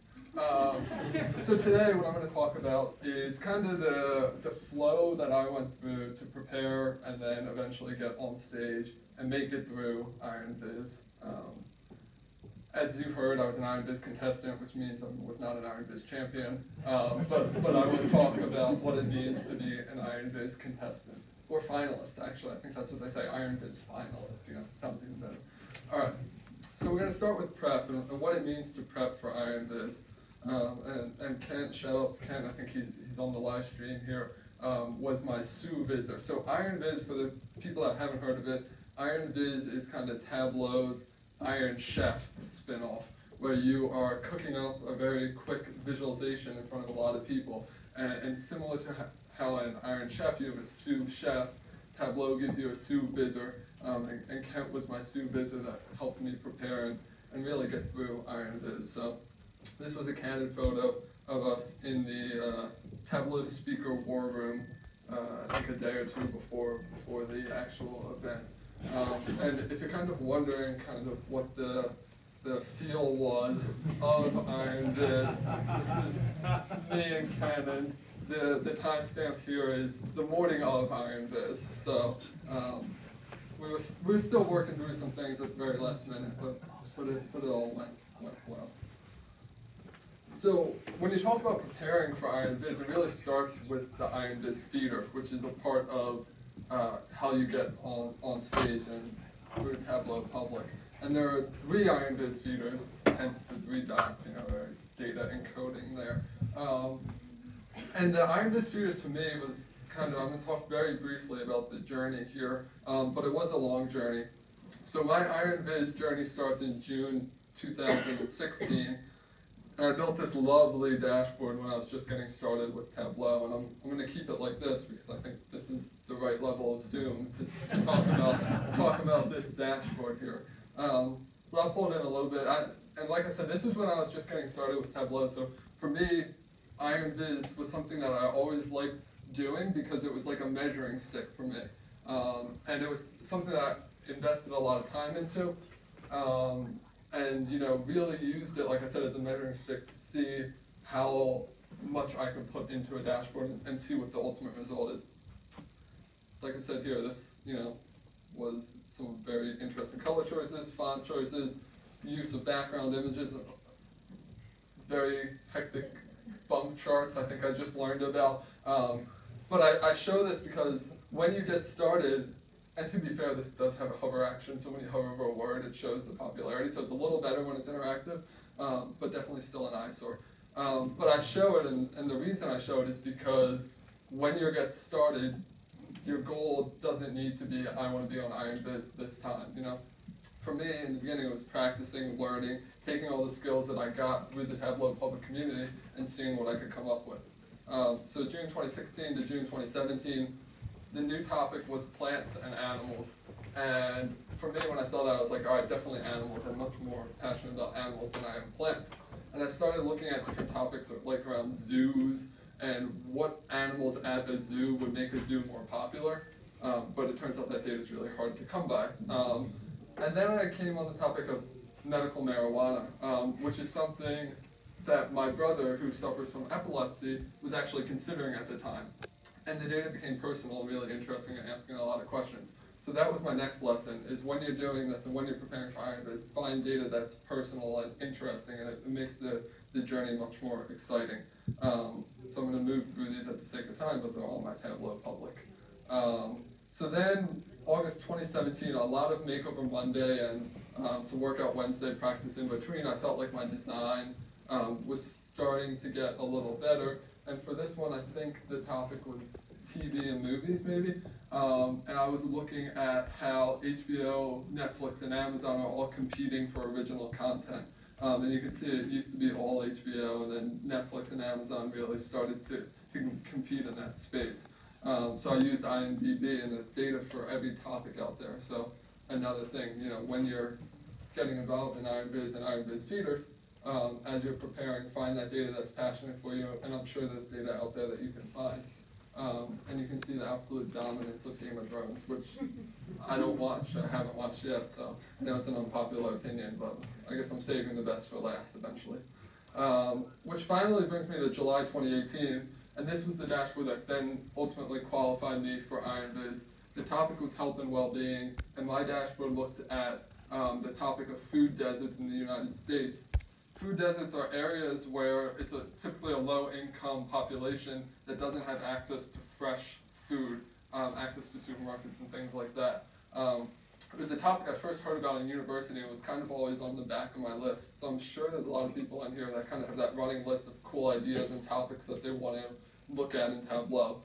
[SPEAKER 4] So today, what I'm going to talk about is kind of the flow that I went through to prepare and then eventually get on stage and make it through Iron Viz. As you've heard, I was an Iron Viz contestant, which means I was not an Iron Viz champion. But I will talk about what it means to be an Iron Viz contestant. Or finalist, actually. I think that's what they say, Iron Viz finalist. You know, sounds even better. All right, so we're going to start with prep and what it means to prep for Iron Viz. And Kent, shout out to Kent, I think he's on the live stream here, was my sous vizer. So Iron Viz, for the people that haven't heard of it, Iron Viz is kind of Tableau's Iron Chef spin-off, where you are cooking up a very quick visualization in front of a lot of people. And similar to how an Iron Chef, you have a sous chef, Tableau gives you a sous vizer, and Kent was my sous vizer that helped me prepare and really get through Iron Viz. So this was a candid photo of us in the Tableau speaker war room, I think a day or two before the actual event. And if you're kind of wondering kind of what the feel was of Iron Viz, this is me and Canon. The timestamp here is the morning of Iron Viz. So we were still working through some things at the very last minute, but it all went well. So when you talk about preparing for Iron Viz, it really starts with the Iron Viz feeder, which is a part of how you get on stage and through Tableau public. And there are 3 Iron Viz feeders, hence the 3 dots, you know, data encoding there. And the Iron Viz feeder to me was kind of, I'm going to talk very briefly about the journey here, but it was a long journey. So my Iron Viz journey starts in June 2016. And I built this lovely dashboard when I was just getting started with Tableau, and I'm going to keep it like this because I think this is the right level of zoom to talk about this dashboard here. But I'll pull it in a little bit. And like I said, this was when I was just getting started with Tableau, so for me, Iron Viz was something that I always liked doing because it was like a measuring stick for me. And it was something that I invested a lot of time into. And you know, really used it, like I said, as a measuring stick to see how much I could put into a dashboard and see what the ultimate result is. Like I said here, this, you know, was some very interesting color choices, font choices, use of background images, very hectic bump charts I think I just learned about. But I show this because when you get started, and to be fair, this does have a hover action, so when you hover over a word, it shows the popularity, so it's a little better when it's interactive, but definitely still an eyesore. But I show it, and the reason I show it is because when you get started, your goal doesn't need to be, I want to be on Iron Viz this time, you know? For me, in the beginning, it was practicing, learning, taking all the skills that I got through the Tableau public community, and seeing what I could come up with. So June 2016 to June 2017, the new topic was plants and animals. And for me, when I saw that, I was like, all right, definitely animals. I'm much more passionate about animals than I am plants. And I started looking at different topics like around zoos and what animals at a zoo would make a zoo more popular. But it turns out that data is really hard to come by. And then I came on the topic of medical marijuana, which is something that my brother, who suffers from epilepsy, was actually considering at the time. And the data became personal and really interesting and asking a lot of questions. So that was my next lesson, is when you're doing this and when you're preparing for Iron Viz, find data that's personal and interesting, and it makes the journey much more exciting. So I'm going to move through these at the sake of time, but they're all my Tableau public. So then, August 2017, a lot of Makeover Monday and some Workout Wednesday practice in between. I felt like my design was starting to get a little better. And for this one, I think the topic was TV and movies, maybe. And I was looking at how HBO, Netflix, and Amazon are all competing for original content. And you can see it used to be all HBO, and then Netflix and Amazon really started to compete in that space. So I used IMDb, and there's data for every topic out there. So another thing, when you're getting involved in Iron Viz and Iron Viz feeders, as you're preparing, find that data that's passionate for you, and I'm sure there's data out there that you can find. And you can see the absolute dominance of Game of Thrones, which I don't watch, I haven't watched yet, so I know it's an unpopular opinion, but I guess I'm saving the best for last eventually. Which finally brings me to July 2018, and this was the dashboard that then ultimately qualified me for Iron Viz. The topic was health and well-being, and my dashboard looked at the topic of food deserts in the United States. Food deserts are areas where it's typically a low-income population that doesn't have access to fresh food, access to supermarkets and things like that. It was a topic I first heard about in university, and it was kind of always on the back of my list. So I'm sure there's a lot of people in here that kind of have that running list of cool ideas and topics that they want to look at in Tableau.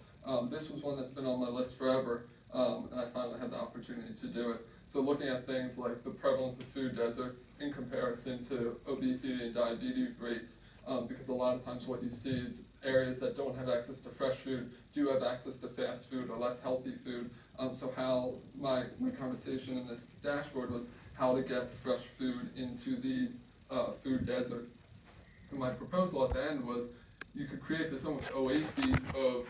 [SPEAKER 4] This was one that's been on my list forever, and I finally had the opportunity to do it. So looking at things like the prevalence of food deserts in comparison to obesity and diabetes rates, because a lot of times what you see is areas that don't have access to fresh food do have access to fast food or less healthy food. So how my conversation in this dashboard was how to get fresh food into these food deserts. And my proposal at the end was you could create this almost oases of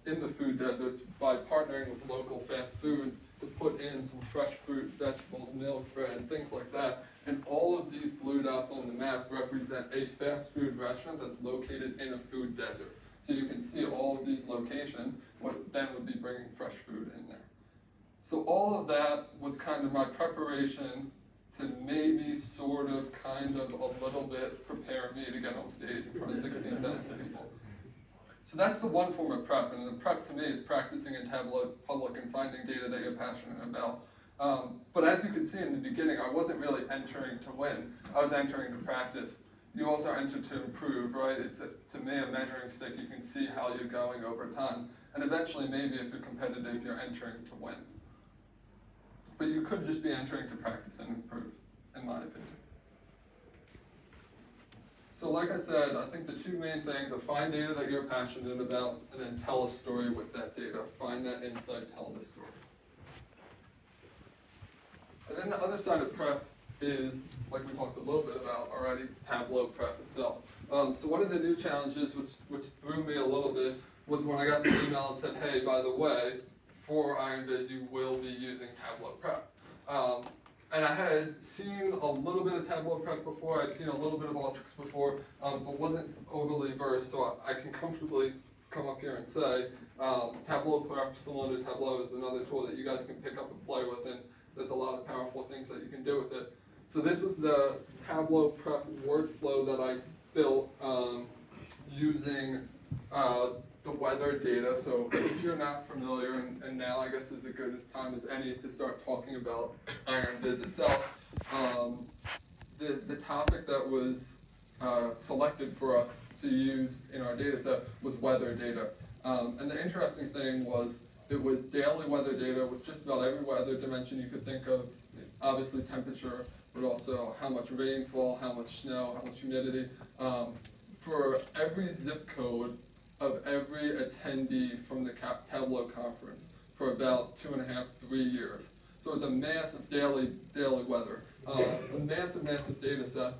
[SPEAKER 4] in the food deserts by partnering with local fast foods to put in some fresh fruit, vegetables, milk, bread, things like that. And all of these blue dots on the map represent a fast food restaurant that's located in a food desert. So you can see all of these locations, what then would be bringing fresh food in there. So all of that was kind of my preparation to maybe sort of kind of a little bit prepare me to get on stage in front of 16,000 people. So that's the one form of prep, and the prep to me is practicing in Tableau public and finding data that you're passionate about. But as you can see in the beginning, I wasn't really entering to win. I was entering to practice. You also enter to improve, right? It's, to me, a measuring stick. You can see how you're going over time. And eventually, maybe if you're competitive, you're entering to win. But you could just be entering to practice and improve, in my opinion. So like I said, I think the two main things are find data that you're passionate about, and then tell a story with that data. Find that insight, tell the story. And then the other side of prep is, like we talked a little bit about already, Tableau prep itself. So one of the new challenges, which threw me a little bit, was when I got the email and said, hey, by the way, for Iron Viz, you will be using Tableau prep. And I had seen a little bit of Tableau prep before, I'd seen a little bit of Alteryx before, but wasn't overly versed, so I can comfortably come up here and say, Tableau prep, similar to Tableau, is another tool that you guys can pick up and play with, and there's a lot of powerful things that you can do with it. So this was the Tableau prep workflow that I built using the weather data. So if you're not familiar, and now I guess is as good a time as any to start talking about Iron Viz itself, the topic that was selected for us to use in our data set was weather data. And the interesting thing was it was daily weather data with just about every weather dimension you could think of, obviously temperature, but also how much rainfall, how much snow, how much humidity, for every zip code of every attendee from the Tableau conference for about 2.5, 3 years. So it was a massive daily weather, a massive data set.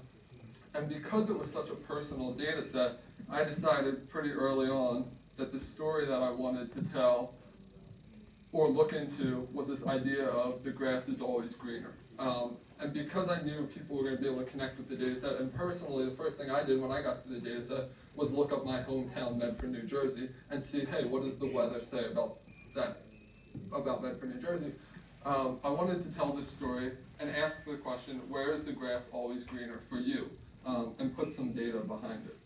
[SPEAKER 4] And because it was such a personal data set, I decided pretty early on that the story that I wanted to tell or look into was this idea of the grass is always greener. And because I knew people were going to be able to connect with the data set, and personally, the first thing I did when I got to the data set was look up my hometown, Medford, New Jersey, and see, hey, what does the weather say about Medford, New Jersey? I wanted to tell this story and ask the question, where is the grass always greener for you? And put some data behind it.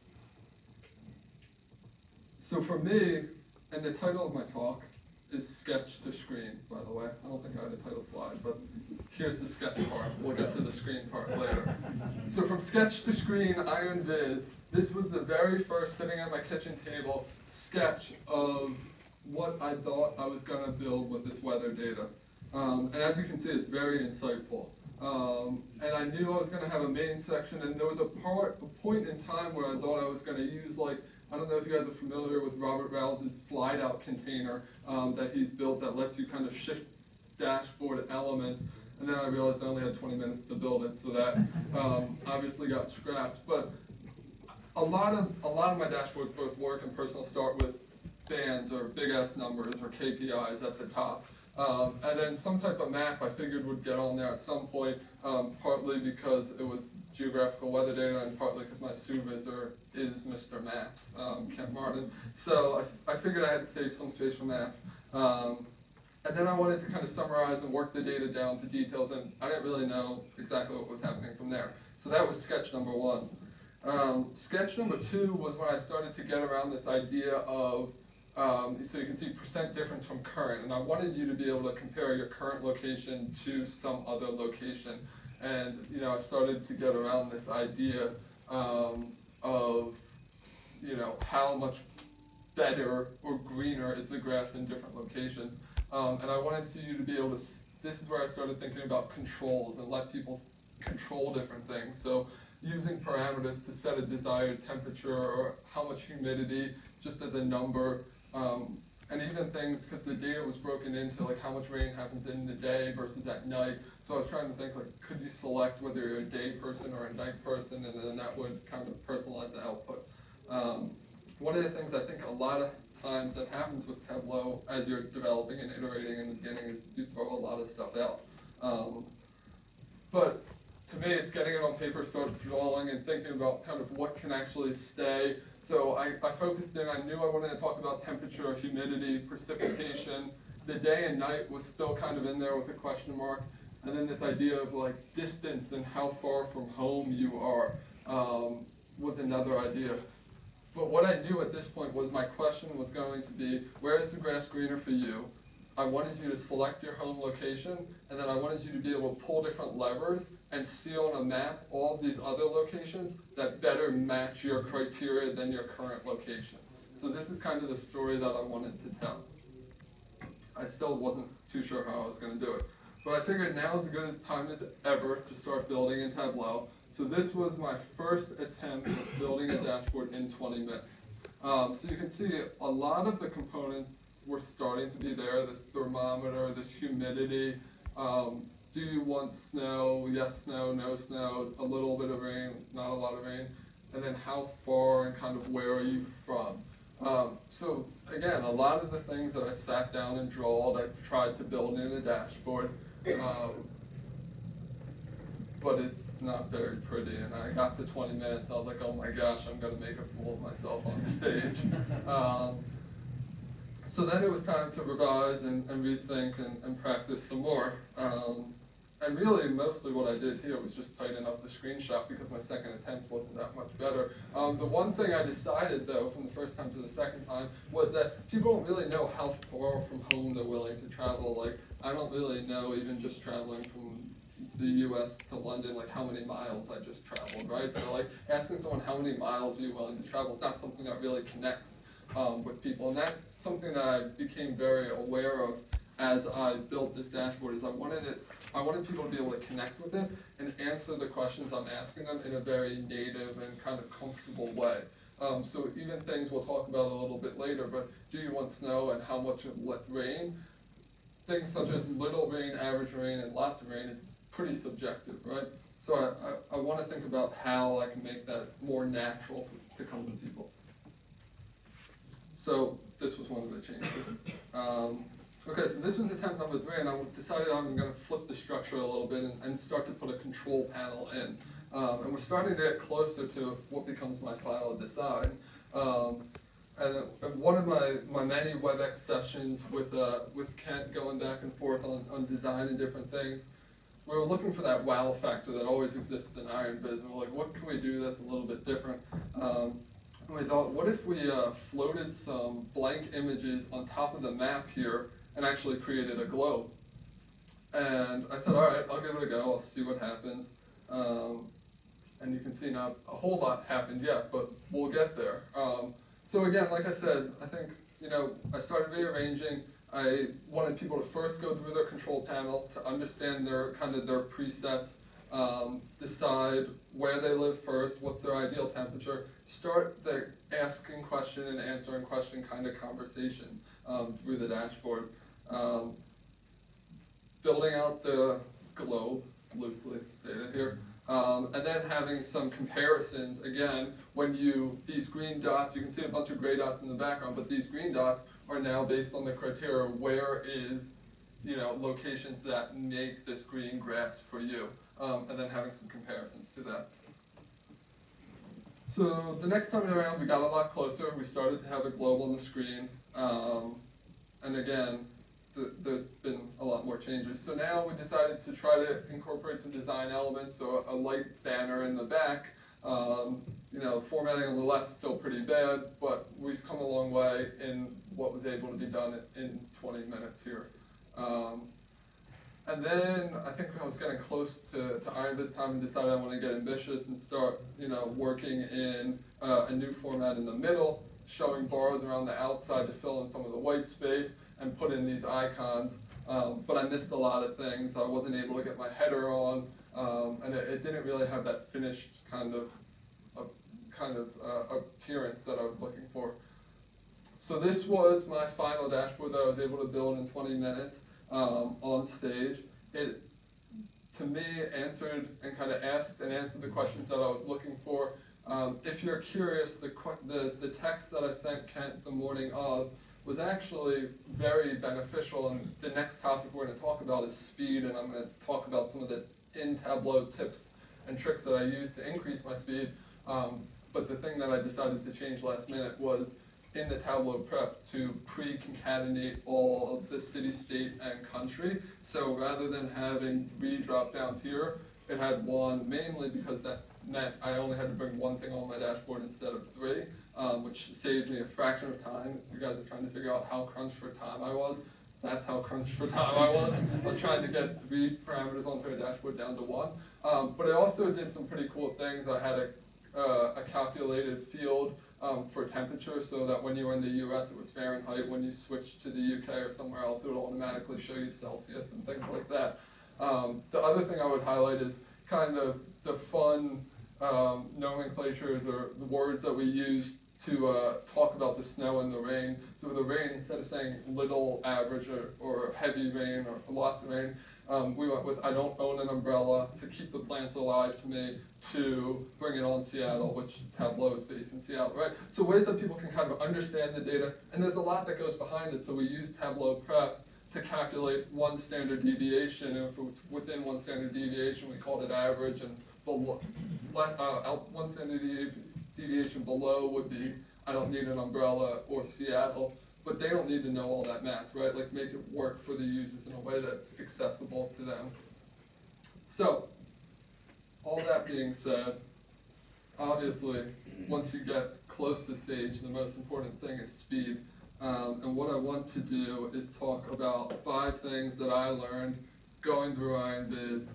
[SPEAKER 4] So for me, and the title of my talk is Sketch to Screen, by the way. I don't think I had a title slide, but here's the sketch part. We'll get to the screen part later. So from Sketch to Screen, Iron Viz, this was the very first, sitting at my kitchen table, sketch of what I thought I was going to build with this weather data. And as you can see, it's very insightful. And I knew I was going to have a main section, and there was a point in time where I thought I was going to use, like, I don't know if you guys are familiar with Robert Rouse's slide-out container that he's built that lets you kind of shift dashboard elements. And then I realized I only had 20 minutes to build it, so that obviously got scrapped. But a lot of my dashboards, both work and personal, start with bands or big-ass numbers or KPIs at the top. And then some type of map I figured would get on there at some point, partly because it was geographical weather data and partly because my supervisor is Mr. Maps, Kent Martin. So I figured I had to save some space for maps. And then I wanted to kind of summarize and work the data down to details, and I didn't really know exactly what was happening from there. So that was sketch number one. Sketch number two was when I started to get around this idea of so you can see percent difference from current, and I wanted you to be able to compare your current location to some other location. And I started to get around this idea of how much better or greener is the grass in different locations. And I wanted you to be able to, this is where I started thinking about controls and let people control different things. So using parameters to set a desired temperature or how much humidity just as a number. And even things, because the data was broken into like how much rain happens in the day versus at night. So I was trying to think, like, could you select whether you're a day person or a night person, and then that would kind of personalize the output. One of the things I think a lot of times that happens with Tableau as you're developing and iterating in the beginning is you throw a lot of stuff out. But to me, it's getting it on paper, start drawing and thinking about kind of what can actually stay. So I focused in, I knew I wanted to talk about temperature, humidity, precipitation. The day and night was still kind of in there with a question mark. And then this idea of like distance and how far from home you are was another idea. But what I knew at this point was my question was going to be, where is the grass greener for you? I wanted you to select your home location, and then I wanted you to be able to pull different levers and see on a map all of these other locations that better match your criteria than your current location. So this is kind of the story that I wanted to tell. I still wasn't too sure how I was going to do it. But I figured now is as good a time as ever to start building in Tableau. So this was my first attempt at building a dashboard in 20 minutes. So you can see a lot of the components were starting to be there, this thermometer, this humidity. Do you want snow? Yes, snow, no snow, a little bit of rain, not a lot of rain. And then how far and kind of where are you from? So again, a lot of the things that I sat down and drawed, I tried to build in a dashboard. But it's not very pretty, and I got to 20 minutes, I was like, oh my gosh, I'm going to make a fool of myself on stage. So then it was time to revise and rethink and practice some more. And really, mostly what I did here was just tighten up the screenshot because my second attempt wasn't that much better. The one thing I decided, though, from the first time to the second time, was that people don't really know how far from home they're willing to travel. Like, I don't really know, even just traveling from the US to London, like how many miles I just traveled, right? So like asking someone how many miles are you willing to travel is not something that really connects with people. And that's something that I became very aware of as I built this dashboard, is I wanted people to be able to connect with it and answer the questions I'm asking them in a very native and kind of comfortable way. So even things we'll talk about a little bit later, but do you want snow and how much rain? Things such as little rain, average rain, and lots of rain is pretty subjective, right? So I want to think about how I can make that more natural to come to people. So this was one of the changes. Okay, so this was attempt number 3, and I decided I'm going to flip the structure a little bit and start to put a control panel in. And we're starting to get closer to what becomes my final design. and one of my many WebEx sessions with Kent going back and forth on design and different things, we were looking for that wow factor that always exists in Iron Viz, and we're like, what can we do that's a little bit different? And we thought, what if we floated some blank images on top of the map here and actually created a globe? And I said, all right, I'll give it a go, I'll see what happens. And you can see not a whole lot happened yet, but we'll get there. So again, like I said, I think, I started rearranging. I wanted people to first go through their control panel to understand their presets, decide where they live first, what's their ideal temperature, start the asking question and answering question kind of conversation through the dashboard. Building out the globe, loosely stated here, and then having some comparisons. Again, when these green dots, you can see a bunch of gray dots in the background, but these green dots are now based on the criteria, where is, locations that make this green grass for you, and then having some comparisons to that. So the next time around, we got a lot closer. We started to have a globe on the screen, and again, there's been a lot more changes. So now we decided to try to incorporate some design elements, so a light banner in the back. Formatting on the left is still pretty bad, but we've come a long way in what was able to be done in 20 minutes here. And then I think I was getting close to Iron Viz time and decided I want to get ambitious and start, working in a new format in the middle, showing bars around the outside to fill in some of the white space, and put in these icons, but I missed a lot of things. I wasn't able to get my header on, and it didn't really have that finished kind of appearance that I was looking for. So this was my final dashboard that I was able to build in 20 minutes on stage. It, to me, answered and kind of asked and answered the questions that I was looking for. If you're curious, the text that I sent Kent the morning of was actually very beneficial, and the next topic we're going to talk about is speed, and I'm going to talk about some of the in-Tableau tips and tricks that I use to increase my speed. But the thing that I decided to change last minute was in the Tableau prep to pre-concatenate all of the city, state, and country. So rather than having 3 drop downs here, it had 1, mainly because that meant I only had to bring 1 thing on my dashboard instead of 3, which saved me a fraction of time. If you guys are trying to figure out how crunched for time I was, that's how crunched for time I was. I was trying to get 3 parameters onto a dashboard down to 1. But I also did some pretty cool things. I had a calculated field for temperature, so that when you were in the US it was Fahrenheit. When you switched to the UK or somewhere else, it would automatically show you Celsius and things like that. The other thing I would highlight is kind of the fun nomenclatures or the words that we use to talk about the snow and the rain. So with the rain, instead of saying little, average, or heavy rain, or lots of rain, we went with I don't own an umbrella, to keep the plants alive to me, to bring it on Seattle, which Tableau is based in Seattle, right? So ways that people can kind of understand the data, and there's a lot that goes behind it. So we use Tableau prep to calculate 1 standard deviation, and if it's within 1 standard deviation, we called it average, and below, 1 standard deviation below would be I don't need an umbrella or Seattle, but they don't need to know all that math, right? Like make it work for the users in a way that's accessible to them. So, all that being said, obviously, once you get close to stage, the most important thing is speed. And what I want to do is talk about 5 things that I learned going through Iron Viz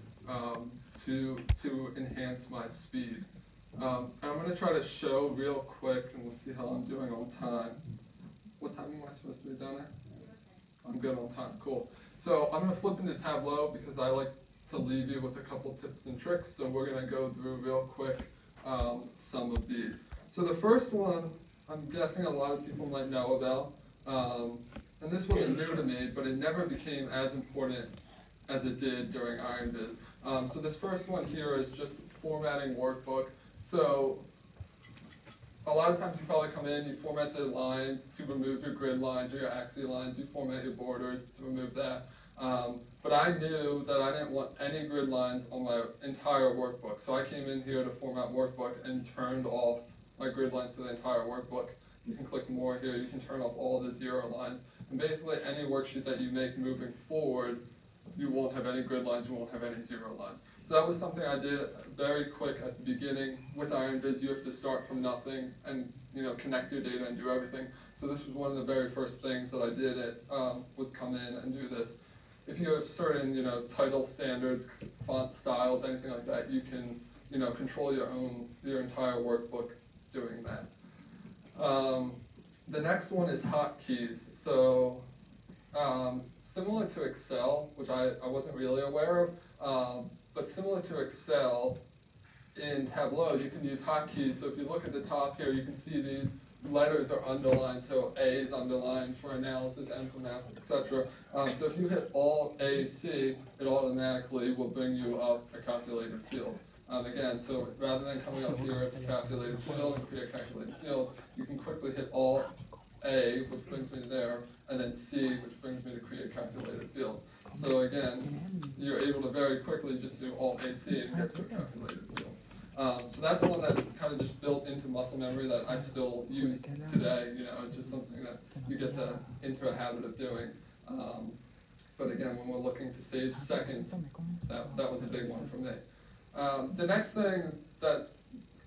[SPEAKER 4] to enhance my speed. And I'm going to try to show real quick, and let's see how I'm doing on time. What time am I supposed to be done at? I'm good on time, cool. So I'm going to flip into Tableau because I like to leave you with a couple tips and tricks. So we're going to go through real quick some of these. So the first one, I'm guessing a lot of people might know about, and this wasn't new to me, but it never became as important as it did during Iron Viz. So this first one here is just formatting workbook. So a lot of times you probably come in, you format the lines to remove your grid lines or your axis lines, you format your borders to remove that. But I knew that I didn't want any grid lines on my entire workbook. So I came in here to format workbook and turned off my grid lines for the entire workbook. You can click more here, you can turn off all the 0 lines. And basically any worksheet that you make moving forward, you won't have any grid lines, you won't have any 0 lines. So that was something I did very quick at the beginning. With Iron Viz, you have to start from nothing and connect your data and do everything. So this was one of the very first things that I did, was come in and do this. If you have certain title standards, font styles, anything like that, you can control your entire workbook doing that. The next one is hotkeys. So similar to Excel, which I wasn't really aware of, but similar to Excel, in Tableau you can use hotkeys. So if you look at the top here, you can see these letters are underlined. So A is underlined for analysis, N for math, etc. So if you hit Alt A C, it automatically will bring you up a calculated field. Again, so rather than coming up here to calculated field and create a calculated field, you can quickly hit Alt A, which brings me to there, and then C, which brings me to create a calculated field. So again, you're able to very quickly just do Alt A C and get to a calculated field. So that's one that kind of just built into muscle memory that I still use today. It's just something that you get into a habit of doing. But again, when we're looking to save seconds, that was a big one for me. The next thing that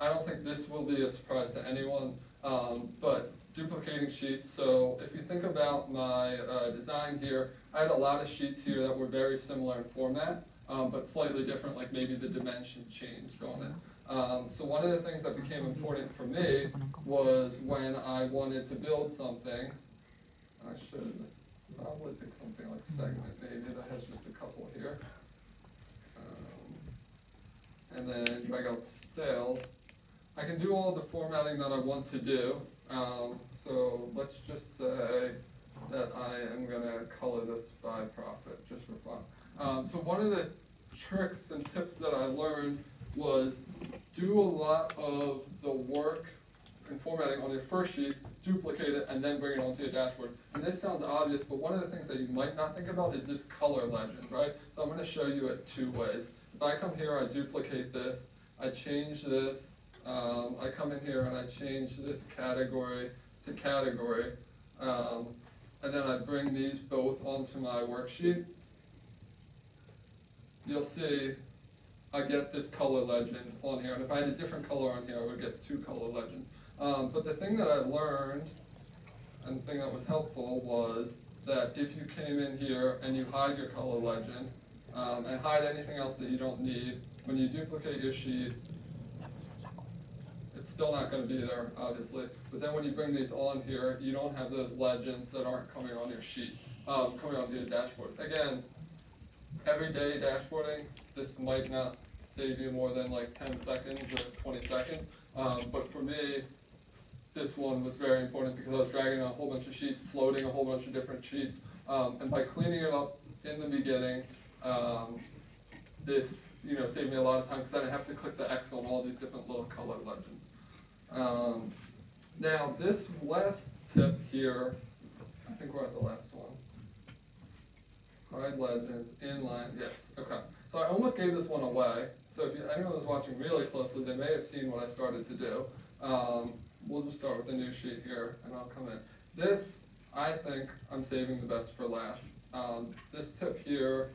[SPEAKER 4] I don't think this will be a surprise to anyone, but duplicating sheets. So if you think about my design here, I had a lot of sheets here that were very similar in format, but slightly different, like maybe the dimension changed on it. So one of the things that became important for me was when I wanted to build something, and I should probably pick something like segment maybe that has just a couple here. And then drag out sales. I can do all the formatting that I want to do. So let's just say that I am going to color this by profit, just for fun. So one of the tricks and tips that I learned was do a lot of the work and formatting on your first sheet, duplicate it, and then bring it onto your dashboard. And this sounds obvious, but one of the things that you might not think about is this color legend, right? So I'm going to show you it 2 ways. If I come here, I duplicate this, I change this, I come in here and I change this category to category, and then I bring these both onto my worksheet, you'll see I get this color legend on here. And if I had a different color on here, I would get 2 color legends. But the thing that I learned, and the thing that was helpful, was that if you came in here and you hide your color legend, and hide anything else that you don't need, when you duplicate your sheet, it's still not going to be there, obviously. But then when you bring these on here, you don't have those legends that aren't coming on your sheet, coming onto your dashboard. Again, everyday dashboarding, this might not save you more than like 10 seconds or 20 seconds. But for me, this one was very important because I was dragging a whole bunch of sheets, floating a whole bunch of different sheets. And by cleaning it up in the beginning, this saved me a lot of time because I didn't have to click the X on all these different little color legends. Now this last tip here, I think we're at the last one. Hide legends, inline, yes, okay. So I almost gave this one away. So if anyone was watching really closely, they may have seen what I started to do. We'll just start with a new sheet here and I'll come in. This, I think I'm saving the best for last. This tip here,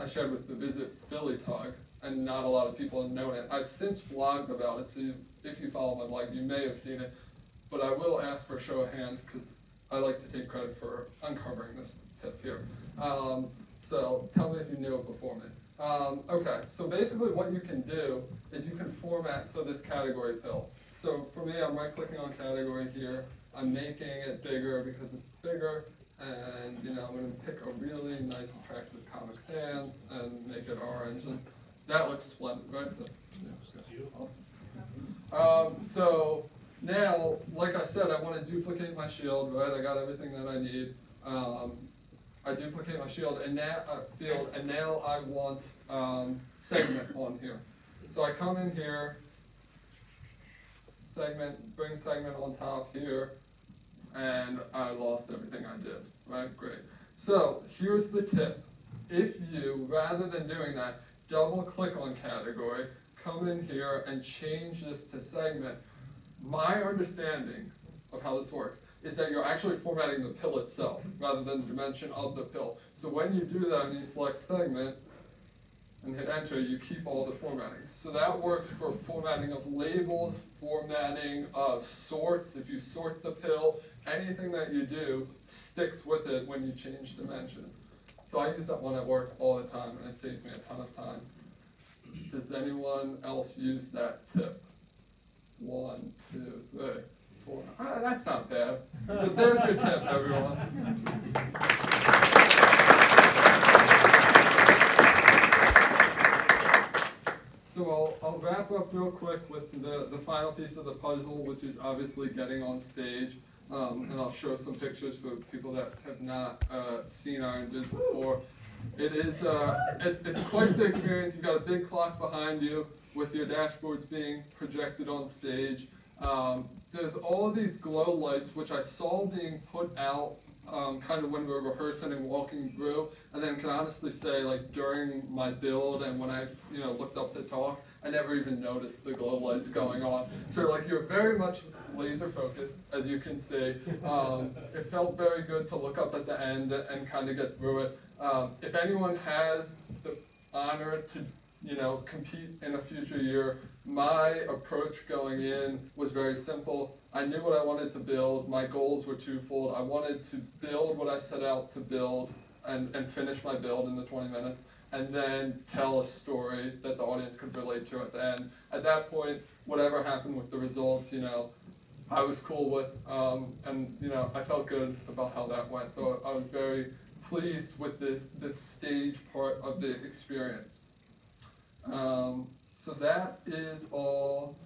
[SPEAKER 4] I shared with the Visit Philly Tug, and not a lot of people have known it. I've since blogged about it, so if you follow my blog, you may have seen it. But I will ask for a show of hands because I like to take credit for uncovering this tip here. So tell me if you knew it before me. Okay, so basically what you can do is you can format so this category fill. So for me, I'm right-clicking on category here. I'm making it bigger because it's bigger. And I'm going to pick a really nice, attractive Comic Sans and make it orange, and that looks splendid, right? Awesome. So now, like I said, I want to duplicate my shield, right? I got everything that I need. I duplicate my shield and now field, and now I want segment on here. So I come in here, segment, bring segment on top here. And I lost everything I did, right? Great. So here's the tip. If you, rather than doing that, double click on category, come in here and change this to segment, my understanding of how this works is that you're actually formatting the pill itself rather than the dimension of the pill. So when you do that and you select segment and hit enter, you keep all the formatting. So that works for formatting of labels, formatting of sorts. If you sort the pill, anything that you do sticks with it when you change dimensions. So I use that one at work all the time, and it saves me a ton of time. Does anyone else use that tip? 1, 2, 3, 4. That's not bad. But there's your tip, everyone. So I'll wrap up real quick with the final piece of the puzzle, which is obviously getting on stage. And I'll show some pictures for people that have not seen Iron Viz before. It is it's quite the experience. You've got a big clock behind you with your dashboards being projected on stage. There's all of these glow lights, which I saw being put out kind of when we were rehearsing and walking through, and then can honestly say, like, during my build and when I looked up to talk, I never even noticed the glow lights going on. So like, you're very much laser focused, as you can see. It felt very good to look up at the end and kind of get through it. If anyone has the honor to compete in a future year, my approach going in was very simple. I knew what I wanted to build. My goals were twofold. I wanted to build what I set out to build and finish my build in the 20 minutes, and then tell a story that the audience could relate to at the end. At that point, whatever happened with the results, I was cool with, and I felt good about how that went. So I was very pleased with this stage part of the experience. So that is all.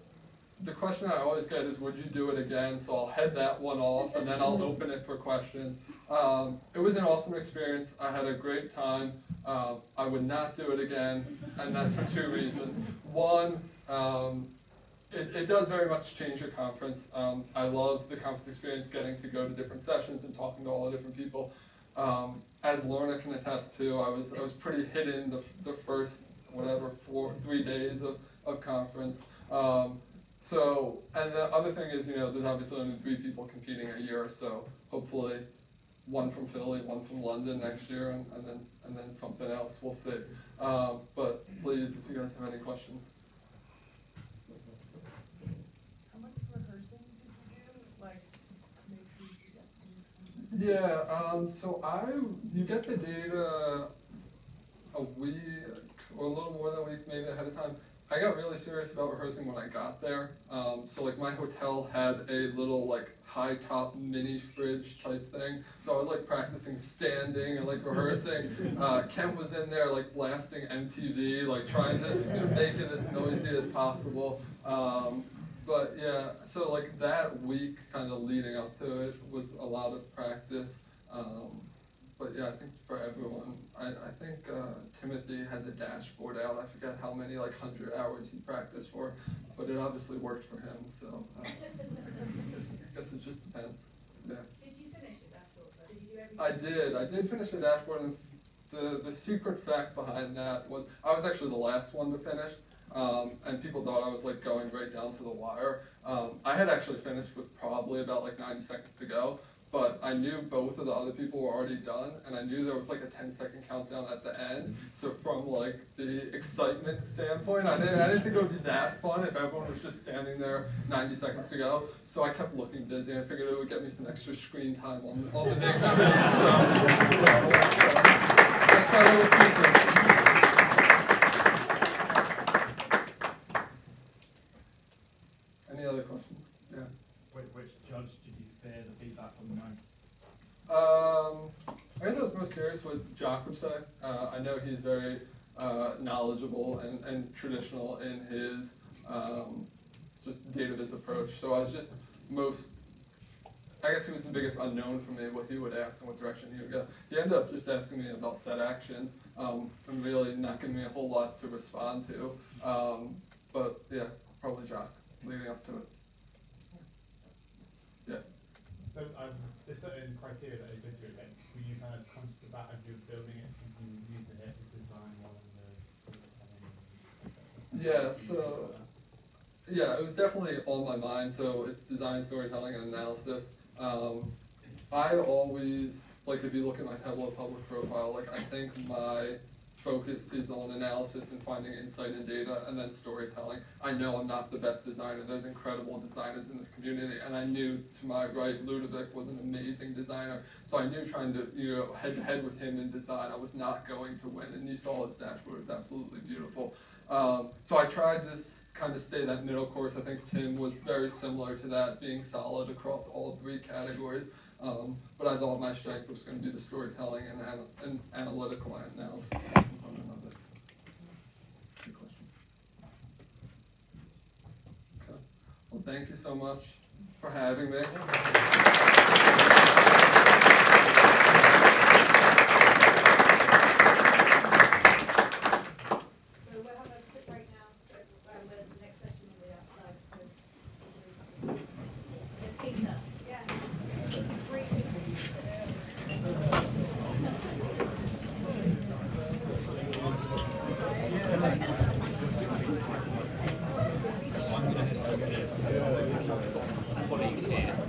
[SPEAKER 4] The question I always get is, would you do it again? So I'll head that one off, and then I'll open it for questions. It was an awesome experience. I had a great time. I would not do it again, and that's for 2 reasons. One, it does very much change your conference. I love the conference experience, getting to go to different sessions and talking to all the different people. As Lorna can attest to, I was pretty hidden the first, 3 days of conference. And the other thing is, there's obviously only 3 people competing a year, so hopefully 1 from Philly, 1 from London next year, and then something else, we'll see. But please, if you guys have any questions.
[SPEAKER 6] How much rehearsing did you do, like, to make sure you get
[SPEAKER 4] Yeah, so you get the data a week, or a little more than a week maybe ahead of time. I got really serious about rehearsing when I got there. So like, my hotel had a little like high top mini fridge type thing. So I was like practicing standing and like rehearsing. Kent was in there like blasting MTV, like trying to make it as noisy as possible. But yeah, so like that week kind of leading up to it was a lot of practice. But yeah, I think for everyone, I think Timothy has a dashboard out. I forget how many, like 100 hours he practiced for, but it obviously worked for him. So I guess it just depends. Yeah.
[SPEAKER 6] Did you finish the dashboard? Did you do everything?
[SPEAKER 4] I did finish the dashboard, and the secret fact behind that was I was actually the last one to finish. And people thought I was like going right down to the wire. I had actually finished with probably about like 90 seconds to go. But I knew both of the other people were already done, and I knew there was like a 10-second countdown at the end. So from like the excitement standpoint, I didn't think it would be that fun if everyone was just standing there 90 seconds to go. So I kept looking busy, and I figured it would get me some extra screen time on the big screen. So that's my little secret. Any other questions? Yeah.
[SPEAKER 1] Which judge did you fear the feedback from the most?
[SPEAKER 4] I guess I was most curious what Jock would say. I know he's very knowledgeable and traditional in his just data viz approach. So I was just I guess he was the biggest unknown for me, what he would ask and what direction he would go. He ended up just asking me about set actions and really not giving me a whole lot to respond to. But yeah, probably Jock leading up to it. Yeah.
[SPEAKER 7] So there's certain criteria that you go through against. Were you kind of conscious of that as you were building it, thinking you using it as design rather than the
[SPEAKER 4] Yeah, so yeah, it was definitely on my mind. So it's design, storytelling, and analysis. I always, like, if you look at my Tableau public profile, like, I think my focus is on analysis and finding insight in data, and then storytelling. I know I'm not the best designer. There's incredible designers in this community, and I knew to my right, Ludovic was an amazing designer. So I knew trying to, you know, head to head with him in design, I was not going to win. And you saw his dashboard; it was absolutely beautiful. So I tried to kind of stay that middle course. I think Tim was very similar to that, being solid across all three categories. But I thought my strength was going to be the storytelling and analytical analysis component of it. Good question. Okay. Well, thank you so much for having me.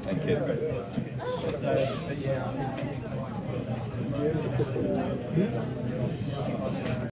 [SPEAKER 8] Thank you.